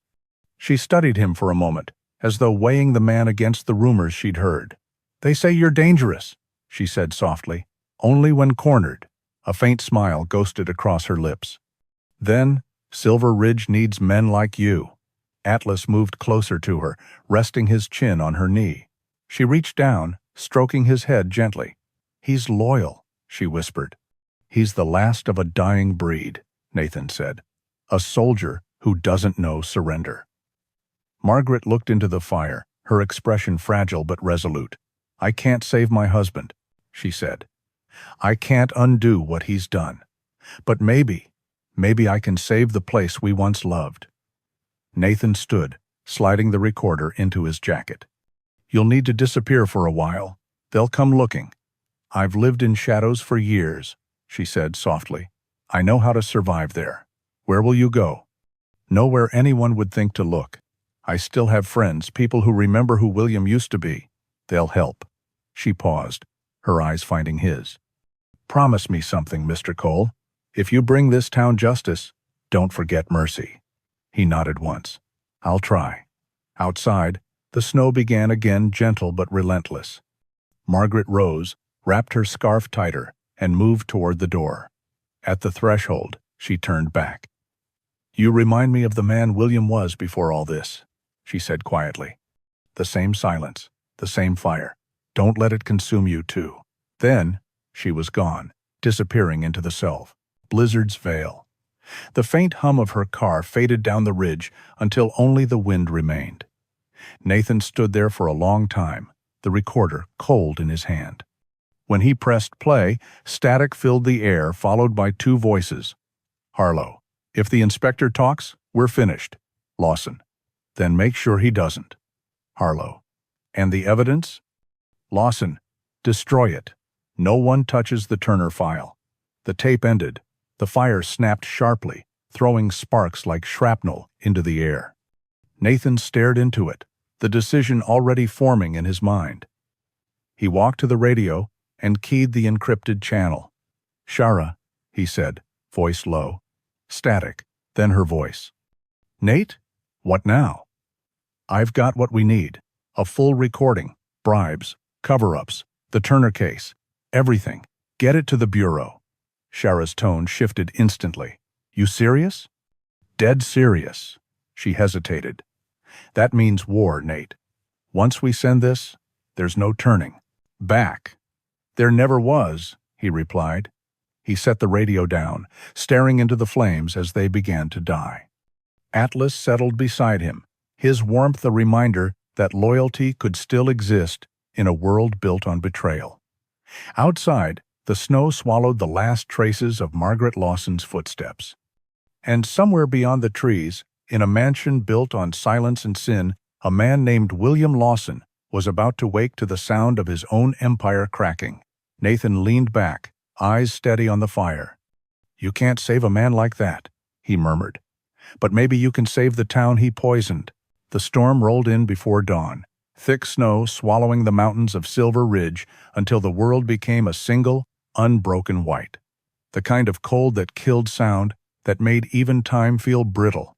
She studied him for a moment, as though weighing the man against the rumors she'd heard. "They say you're dangerous," she said softly. "Only when cornered." A faint smile ghosted across her lips. "Then, Silver Ridge needs men like you." Atlas moved closer to her, resting his chin on her knee. She reached down, stroking his head gently. "He's loyal," she whispered. "He's the last of a dying breed," Nathan said. "A soldier who doesn't know surrender." Margaret looked into the fire, her expression fragile but resolute. "I can't save my husband," she said. "I can't undo what he's done. But maybe I can save the place we once loved." Nathan stood, sliding the recorder into his jacket. "You'll need to disappear for a while. They'll come looking." "I've lived in shadows for years," she said softly. "I know how to survive there." "Where will you go?" "Nowhere anyone would think to look. I still have friends, people who remember who William used to be. They'll help." She paused, her eyes finding his. "Promise me something, Mr. Cole. If you bring this town justice, don't forget Mercy." He nodded once. "I'll try." Outside, the snow began again, gentle but relentless. Margaret rose, wrapped her scarf tighter, and moved toward the door. At the threshold, she turned back. "You remind me of the man William was before all this," she said quietly. "The same silence, the same fire. Don't let it consume you too." Then, she was gone, disappearing into the Self Blizzard's veil. The faint hum of her car faded down the ridge until only the wind remained. Nathan stood there for a long time, the recorder cold in his hand. When he pressed play, static filled the air, followed by two voices. "Harlow, if the inspector talks, we're finished." Lawson, "Then make sure he doesn't." Harlow, "And the evidence?" Lawson, "Destroy it. No one touches the Turner file." The tape ended. The fire snapped sharply, throwing sparks like shrapnel into the air. Nathan stared into it, the decision already forming in his mind. He walked to the radio and keyed the encrypted channel. "Shara," he said, voice low. Static, then her voice. "Nate? What now?" "I've got what we need. A full recording, bribes, cover-ups, the Turner case, everything. Get it to the Bureau." Shara's tone shifted instantly. "You serious?" "Dead serious." She hesitated. "That means war, Nate. Once we send this, there's no turning back." "There never was," he replied. He set the radio down, staring into the flames as they began to die. Atlas settled beside him, his warmth a reminder that loyalty could still exist in a world built on betrayal. Outside, the snow swallowed the last traces of Margaret Lawson's footsteps. And somewhere beyond the trees, in a mansion built on silence and sin, a man named William Lawson was about to wake to the sound of his own empire cracking. Nathan leaned back, eyes steady on the fire. "You can't save a man like that," he murmured. "But maybe you can save the town he poisoned." The storm rolled in before dawn, thick snow swallowing the mountains of Silver Ridge until the world became a single, unbroken white. The kind of cold that killed sound, that made even time feel brittle.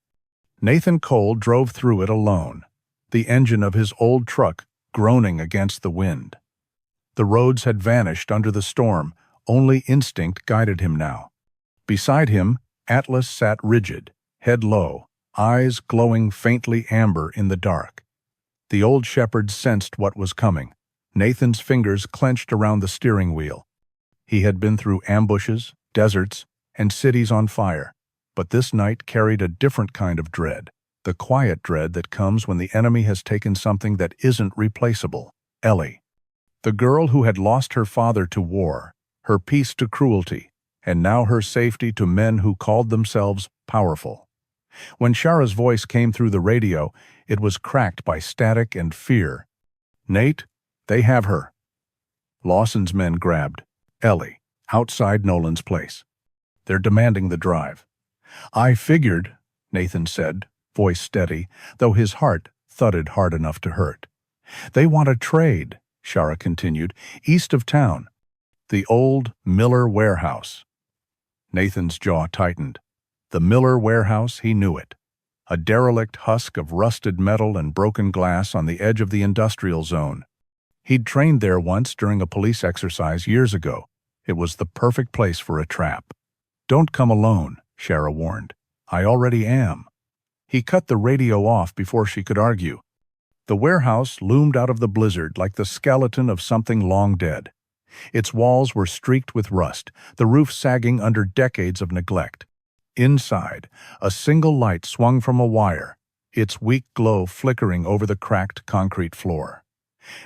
Nathan Cole drove through it alone, the engine of his old truck groaning against the wind. The roads had vanished under the storm, only instinct guided him now. Beside him, Atlas sat rigid, head low, eyes glowing faintly amber in the dark. The old shepherd sensed what was coming. Nathan's fingers clenched around the steering wheel. He had been through ambushes, deserts, and cities on fire, but this night carried a different kind of dread, the quiet dread that comes when the enemy has taken something that isn't replaceable. Ellie, the girl who had lost her father to war, her peace to cruelty, and now her safety to men who called themselves powerful. When Shara's voice came through the radio, it was cracked by static and fear. "Nate, they have her." Lawson's men grabbed Ellie outside Nolan's place. "They're demanding the drive." "I figured," Nathan said, voice steady, though his heart thudded hard enough to hurt. They want a trade, Shara continued, east of town. The old Miller warehouse. Nathan's jaw tightened. The Miller warehouse, he knew it. A derelict husk of rusted metal and broken glass on the edge of the industrial zone. He'd trained there once during a police exercise years ago. It was the perfect place for a trap. Don't come alone, Shara warned. I already am. He cut the radio off before she could argue. The warehouse loomed out of the blizzard like the skeleton of something long dead. Its walls were streaked with rust, the roof sagging under decades of neglect. Inside, a single light swung from a wire, its weak glow flickering over the cracked concrete floor.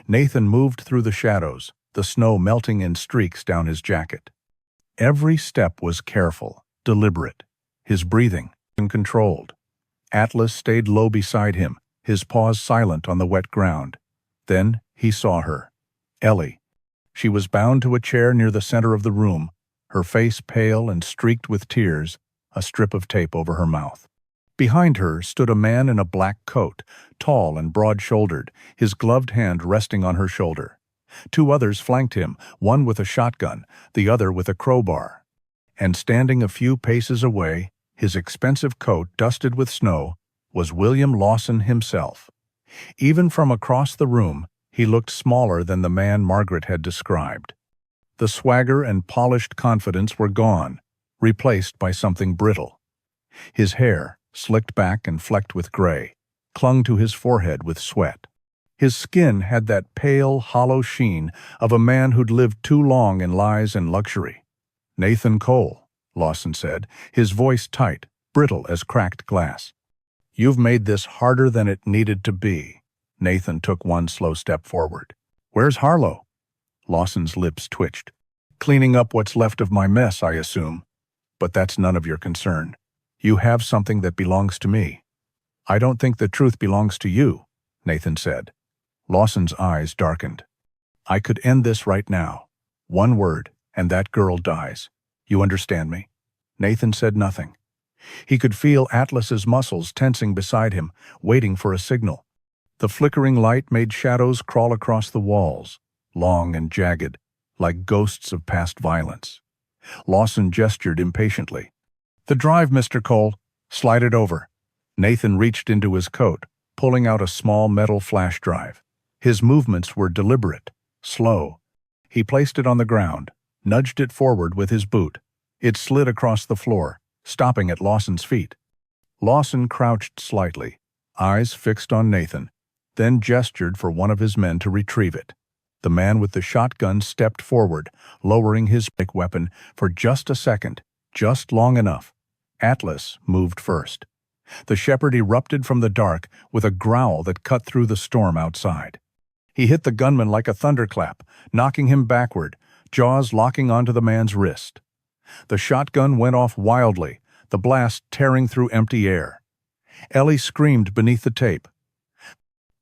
Nathan moved through the shadows, the snow melting in streaks down his jacket. Every step was careful, deliberate, his breathing controlled. Atlas stayed low beside him, his paws silent on the wet ground. Then he saw her. Ellie. She was bound to a chair near the center of the room, her face pale and streaked with tears, a strip of tape over her mouth. Behind her stood a man in a black coat, tall and broad-shouldered, his gloved hand resting on her shoulder. Two others flanked him, one with a shotgun, the other with a crowbar. And standing a few paces away, his expensive coat dusted with snow, was William Lawson himself. Even from across the room, he looked smaller than the man Margaret had described. The swagger and polished confidence were gone, replaced by something brittle. His hair, slicked back and flecked with gray, clung to his forehead with sweat. His skin had that pale, hollow sheen of a man who'd lived too long in lies and luxury. "Nathan Cole," Lawson said, his voice tight, brittle as cracked glass. "You've made this harder than it needed to be." Nathan took one slow step forward. "Where's Harlow?" Lawson's lips twitched. "Cleaning up what's left of my mess, I assume. But that's none of your concern. You have something that belongs to me." "I don't think the truth belongs to you," Nathan said. Lawson's eyes darkened. "I could end this right now. One word, and that girl dies. You understand me?" Nathan said nothing. He could feel Atlas's muscles tensing beside him, waiting for a signal. The flickering light made shadows crawl across the walls, long and jagged, like ghosts of past violence. Lawson gestured impatiently. "The drive, Mr. Cole. Slide it over." Nathan reached into his coat, pulling out a small metal flash drive. His movements were deliberate, slow. He placed it on the ground, nudged it forward with his boot. It slid across the floor, stopping at Lawson's feet. Lawson crouched slightly, eyes fixed on Nathan, then gestured for one of his men to retrieve it. The man with the shotgun stepped forward, lowering his big weapon for just a second, just long enough. Atlas moved first. The shepherd erupted from the dark with a growl that cut through the storm outside. He hit the gunman like a thunderclap, knocking him backward, jaws locking onto the man's wrist. The shotgun went off wildly, the blast tearing through empty air. Ellie screamed beneath the tape.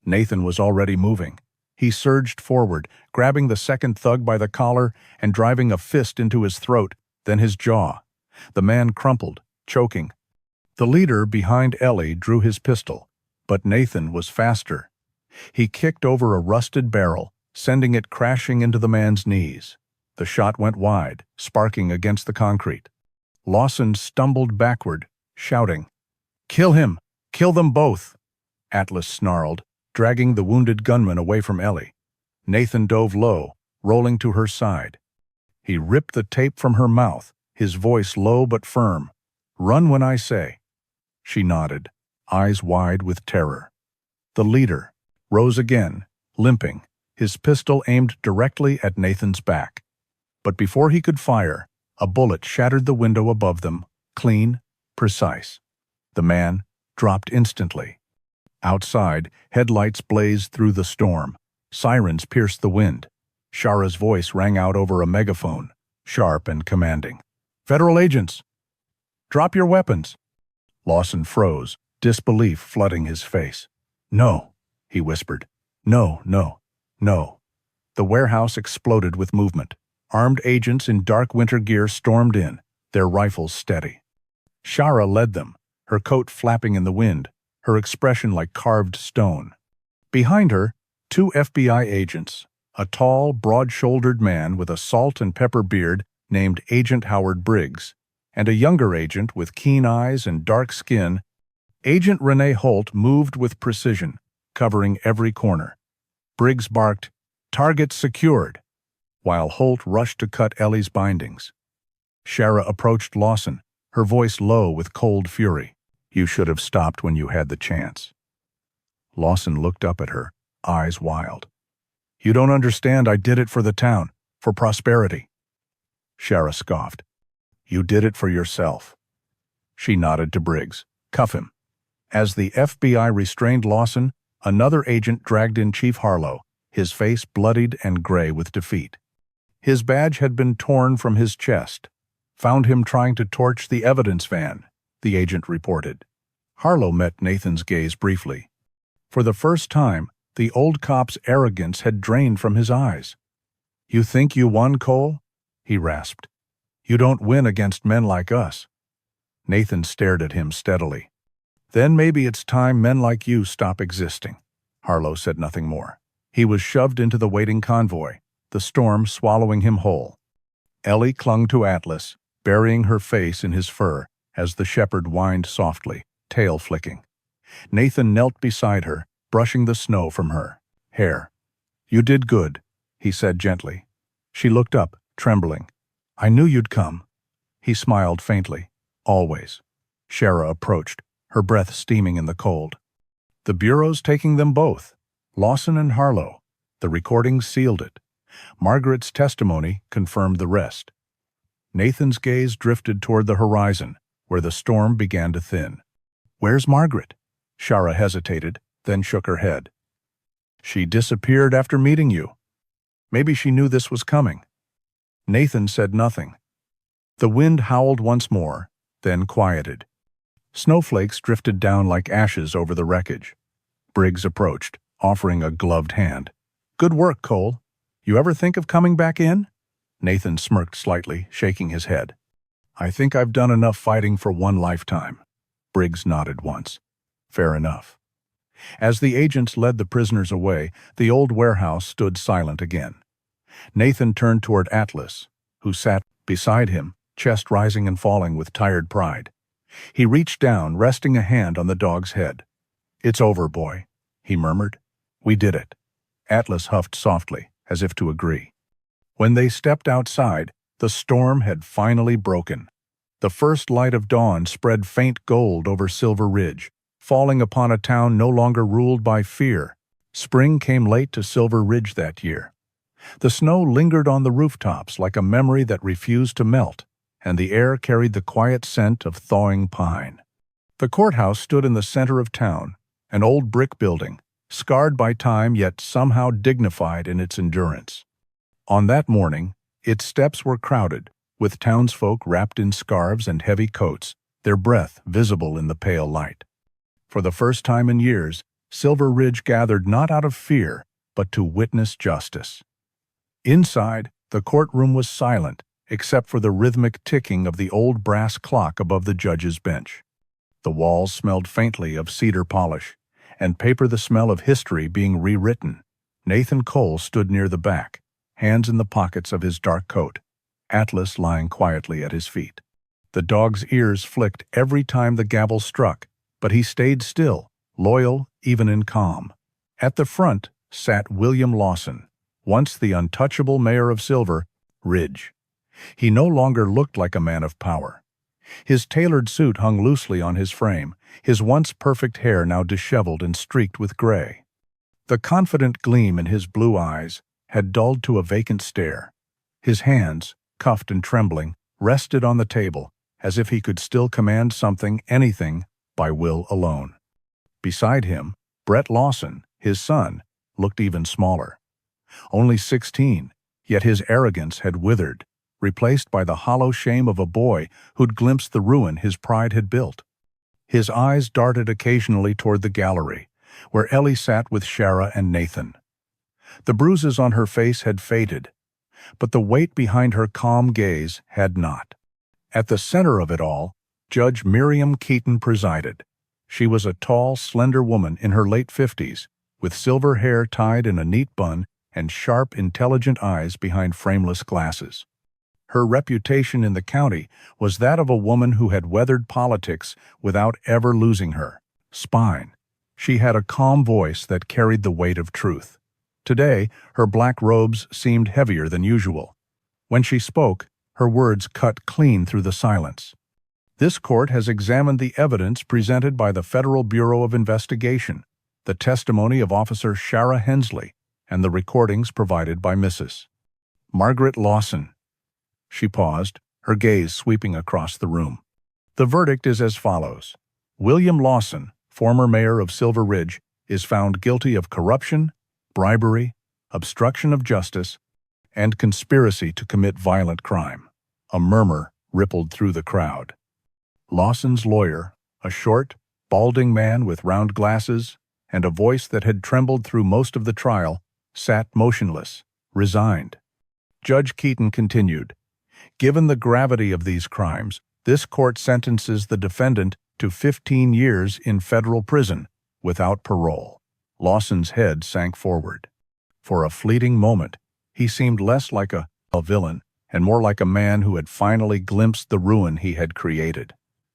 Nathan was already moving. He surged forward, grabbing the second thug by the collar and driving a fist into his throat, then his jaw. The man crumpled, choking. The leader behind Ellie drew his pistol, but Nathan was faster. He kicked over a rusted barrel, sending it crashing into the man's knees. The shot went wide, sparking against the concrete. Lawson stumbled backward, shouting, "Kill him! Kill them both!" Atlas snarled, dragging the wounded gunman away from Ellie. Nathan dove low, rolling to her side. He ripped the tape from her mouth, his voice low but firm. "Run when I say." She nodded, eyes wide with terror. The leader rose again, limping, his pistol aimed directly at Nathan's back. But before he could fire, a bullet shattered the window above them, clean, precise. The man dropped instantly. Outside, headlights blazed through the storm. Sirens pierced the wind. Shara's voice rang out over a megaphone, sharp and commanding. "Federal agents! Drop your weapons!" Lawson froze, disbelief flooding his face. "No," he whispered. "No, no, no." The warehouse exploded with movement. Armed agents in dark winter gear stormed in, their rifles steady. Shara led them, her coat flapping in the wind, her expression like carved stone. Behind her, two FBI agents, a tall, broad-shouldered man with a salt and pepper beard named Agent Howard Briggs, and a younger agent with keen eyes and dark skin. Agent Renee Holt moved with precision, covering every corner. Briggs barked, "Target secured," while Holt rushed to cut Ellie's bindings. Shara approached Lawson, her voice low with cold fury. "You should have stopped when you had the chance." Lawson looked up at her, eyes wild. "You don't understand. I did it for the town, for prosperity." Shara scoffed. "You did it for yourself." She nodded to Briggs. "Cuff him." As the FBI restrained Lawson, another agent dragged in Chief Harlow, his face bloodied and gray with defeat. His badge had been torn from his chest. "Found him trying to torch the evidence van," the agent reported. Harlow met Nathan's gaze briefly. For the first time, the old cop's arrogance had drained from his eyes. "You think you won, Cole?" he rasped. "You don't win against men like us." Nathan stared at him steadily. "Then maybe it's time men like you stop existing." Harlow said nothing more. He was shoved into the waiting convoy, the storm swallowing him whole. Ellie clung to Atlas, burying her face in his fur as the shepherd whined softly, tail flicking. Nathan knelt beside her, brushing the snow from her hair. "You did good," he said gently. She looked up, trembling. "I knew you'd come." He smiled faintly. "Always." Shara approached, her breath steaming in the cold. "The Bureau's taking them both, Lawson and Harlow. The recordings sealed it. Margaret's testimony confirmed the rest." Nathan's gaze drifted toward the horizon, where the storm began to thin. "Where's Margaret?" Shara hesitated, then shook her head. "She disappeared after meeting you. Maybe she knew this was coming." Nathan said nothing. The wind howled once more, then quieted. Snowflakes drifted down like ashes over the wreckage. Briggs approached, offering a gloved hand. "Good work, Cole. You ever think of coming back in?" Nathan smirked slightly, shaking his head. "I think I've done enough fighting for one lifetime." Briggs nodded once. "Fair enough." As the agents led the prisoners away, the old warehouse stood silent again. Nathan turned toward Atlas, who sat beside him, chest rising and falling with tired pride. He reached down, resting a hand on the dog's head. "It's over, boy," he murmured. "We did it." Atlas huffed softly, as if to agree. When they stepped outside, the storm had finally broken. The first light of dawn spread faint gold over Silver Ridge, falling upon a town no longer ruled by fear. Spring came late to Silver Ridge that year. The snow lingered on the rooftops like a memory that refused to melt, and the air carried the quiet scent of thawing pine. The courthouse stood in the center of town, an old brick building, scarred by time yet somehow dignified in its endurance. On that morning, its steps were crowded, with townsfolk wrapped in scarves and heavy coats, their breath visible in the pale light. For the first time in years, Silver Ridge gathered not out of fear, but to witness justice. Inside, the courtroom was silent, except for the rhythmic ticking of the old brass clock above the judge's bench. The walls smelled faintly of cedar polish, and paper the smell of history being rewritten. Nathan Cole stood near the back, hands in the pockets of his dark coat, Atlas lying quietly at his feet. The dog's ears flicked every time the gavel struck, but he stayed still, loyal even in calm. At the front sat William Lawson, once the untouchable mayor of Silver Ridge. He no longer looked like a man of power. His tailored suit hung loosely on his frame, his once perfect hair now disheveled and streaked with gray. The confident gleam in his blue eyes had dulled to a vacant stare. His hands, cuffed and trembling, rested on the table, as if he could still command something, anything, by will alone. Beside him, Brett Lawson, his son, looked even smaller. Only 16, yet his arrogance had withered, replaced by the hollow shame of a boy who'd glimpsed the ruin his pride had built. His eyes darted occasionally toward the gallery, where Ellie sat with Shara and Nathan. The bruises on her face had faded, but the weight behind her calm gaze had not. At the center of it all, Judge Miriam Keaton presided. She was a tall, slender woman in her late 50s, with silver hair tied in a neat bun and sharp, intelligent eyes behind frameless glasses. Her reputation in the county was that of a woman who had weathered politics without ever losing her spine. She had a calm voice that carried the weight of truth. Today, her black robes seemed heavier than usual. When she spoke, her words cut clean through the silence. This court has examined the evidence presented by the Federal Bureau of Investigation, the testimony of Officer Shara Hensley, and the recordings provided by Mrs. Margaret Lawson. She paused, her gaze sweeping across the room. The verdict is as follows. William Lawson, former mayor of Silver Ridge, is found guilty of corruption, bribery, obstruction of justice, and conspiracy to commit violent crime. A murmur rippled through the crowd. Lawson's lawyer, a short, balding man with round glasses and a voice that had trembled through most of the trial, sat motionless, resigned. Judge Keaton continued, "Given the gravity of these crimes, this court sentences the defendant to 15 years in federal prison without parole." Lawson's head sank forward. For a fleeting moment, he seemed less like a villain and more like a man who had finally glimpsed the ruin he had created.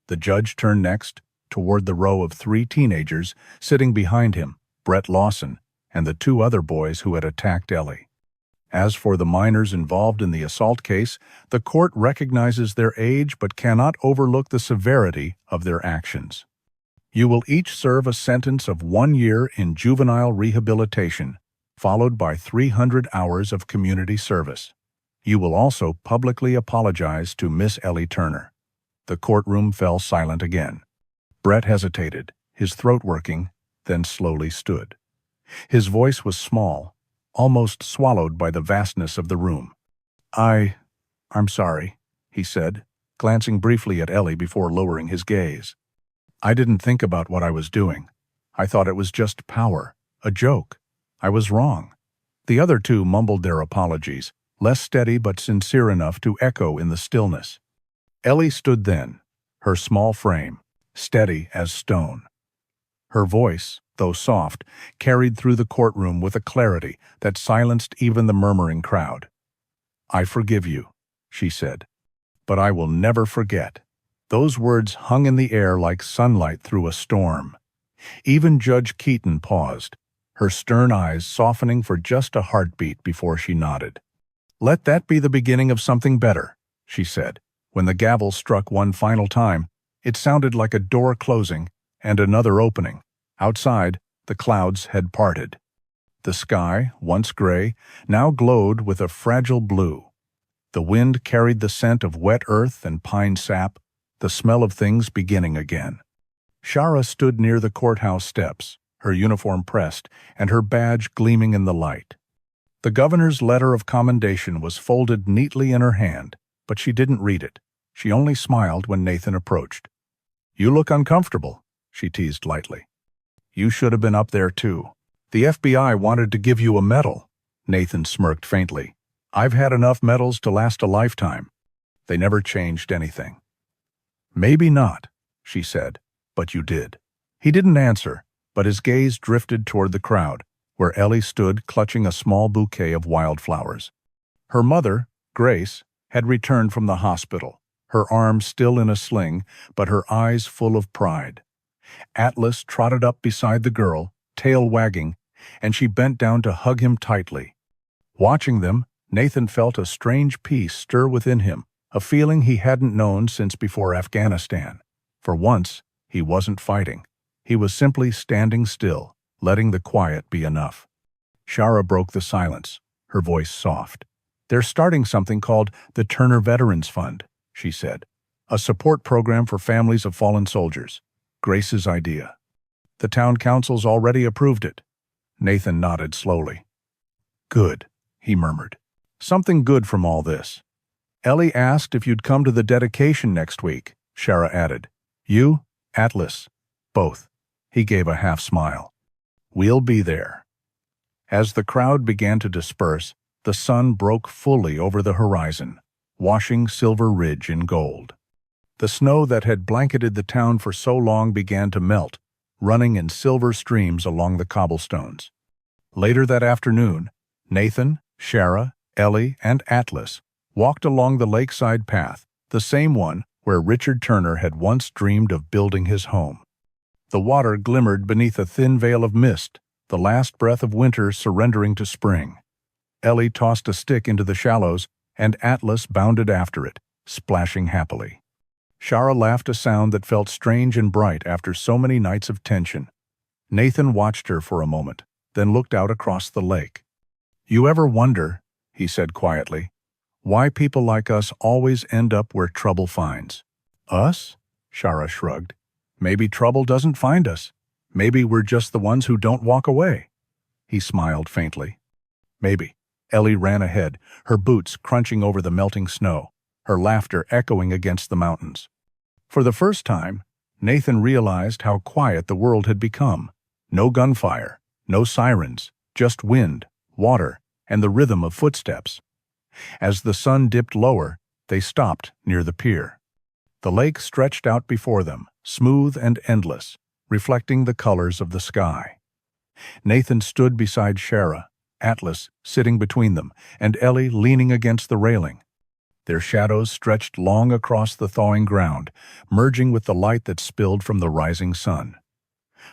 The judge turned next toward the row of 3 teenagers sitting behind him, Brett Lawson, and the 2 other boys who had attacked Ellie. As for the minors involved in the assault case, the court recognizes their age but cannot overlook the severity of their actions. You will each serve a sentence of 1 year in juvenile rehabilitation, followed by 300 hours of community service. You will also publicly apologize to Miss Ellie Turner. The courtroom fell silent again. Brett hesitated, his throat working, then slowly stood. His voice was small, almost swallowed by the vastness of the room. I'm sorry," he said, glancing briefly at Ellie before lowering his gaze. "I didn't think about what I was doing. I thought it was just power, a joke. I was wrong." The other 2 mumbled their apologies, less steady but sincere enough to echo in the stillness. Ellie stood then, her small frame, steady as stone. Her voice, though soft, carried through the courtroom with a clarity that silenced even the murmuring crowd. "I forgive you," she said, "but I will never forget." Those words hung in the air like sunlight through a storm. Even Judge Keaton paused, her stern eyes softening for just a heartbeat before she nodded. "Let that be the beginning of something better," she said. When the gavel struck one final time, it sounded like a door closing and another opening. Outside, the clouds had parted. The sky, once gray, now glowed with a fragile blue. The wind carried the scent of wet earth and pine sap, the smell of things beginning again. Shara stood near the courthouse steps, her uniform pressed and her badge gleaming in the light. The governor's letter of commendation was folded neatly in her hand, but she didn't read it. She only smiled when Nathan approached. "You look uncomfortable," she teased lightly. "You should have been up there too. The FBI wanted to give you a medal." Nathan smirked faintly. "I've had enough medals to last a lifetime. They never changed anything." "Maybe not," she said, "but you did." He didn't answer, but his gaze drifted toward the crowd, where Ellie stood clutching a small bouquet of wildflowers. Her mother, Grace, had returned from the hospital, her arm still in a sling, but her eyes full of pride. Atlas trotted up beside the girl, tail wagging, and she bent down to hug him tightly. Watching them, Nathan felt a strange peace stir within him, a feeling he hadn't known since before Afghanistan. For once, he wasn't fighting. He was simply standing still, letting the quiet be enough. Shara broke the silence, her voice soft. "They're starting something called the Turner Veterans Fund," she said. "A support program for families of fallen soldiers. Grace's idea. The town council's already approved it." Nathan nodded slowly. "Good," he murmured. "Something good from all this." "Ellie asked if you'd come to the dedication next week," Shara added. "You, Atlas, both." He gave a half smile. "We'll be there." As the crowd began to disperse, the sun broke fully over the horizon, washing Silver Ridge in gold. The snow that had blanketed the town for so long began to melt, running in silver streams along the cobblestones. Later that afternoon, Nathan, Shara, Ellie, and Atlas walked along the lakeside path, the same one where Richard Turner had once dreamed of building his home. The water glimmered beneath a thin veil of mist, the last breath of winter surrendering to spring. Ellie tossed a stick into the shallows, and Atlas bounded after it, splashing happily. Shara laughed a sound that felt strange and bright after so many nights of tension. Nathan watched her for a moment, then looked out across the lake. "You ever wonder," he said quietly, "why people like us always end up where trouble finds?" "Us?" Shara shrugged. "Maybe trouble doesn't find us. Maybe we're just the ones who don't walk away." He smiled faintly. "Maybe." Ellie ran ahead, her boots crunching over the melting snow, her laughter echoing against the mountains. For the first time, Nathan realized how quiet the world had become. No gunfire, no sirens, just wind, water, and the rhythm of footsteps. As the sun dipped lower, they stopped near the pier. The lake stretched out before them, smooth and endless, reflecting the colors of the sky. Nathan stood beside Shara, Atlas sitting between them, and Ellie leaning against the railing. Their shadows stretched long across the thawing ground, merging with the light that spilled from the rising sun.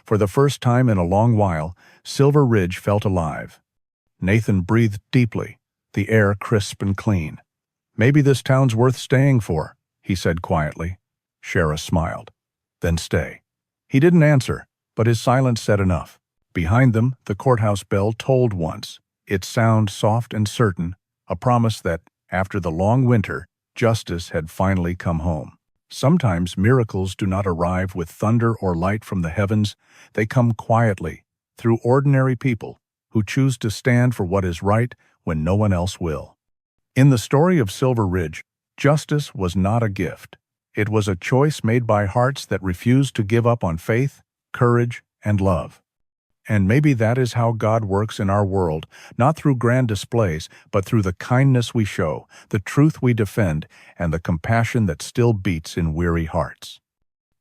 For the first time in a long while, Silver Ridge felt alive. Nathan breathed deeply, the air crisp and clean. "Maybe this town's worth staying for," he said quietly. Shara smiled. "Then stay." He didn't answer, but his silence said enough. Behind them, the courthouse bell tolled once, its sound soft and certain, a promise that, after the long winter, justice had finally come home. Sometimes miracles do not arrive with thunder or light from the heavens. They come quietly, through ordinary people who choose to stand for what is right when no one else will. In the story of Silver Ridge, justice was not a gift. It was a choice made by hearts that refused to give up on faith, courage, and love. And maybe that is how God works in our world, not through grand displays, but through the kindness we show, the truth we defend, and the compassion that still beats in weary hearts.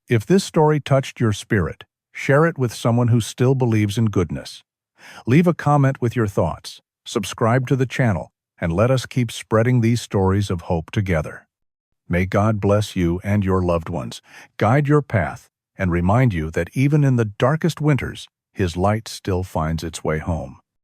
If this story touched your spirit, share it with someone who still believes in goodness. Leave a comment with your thoughts, subscribe to the channel, and let us keep spreading these stories of hope together. May God bless you and your loved ones, guide your path, and remind you that even in the darkest winters, His light still finds its way home.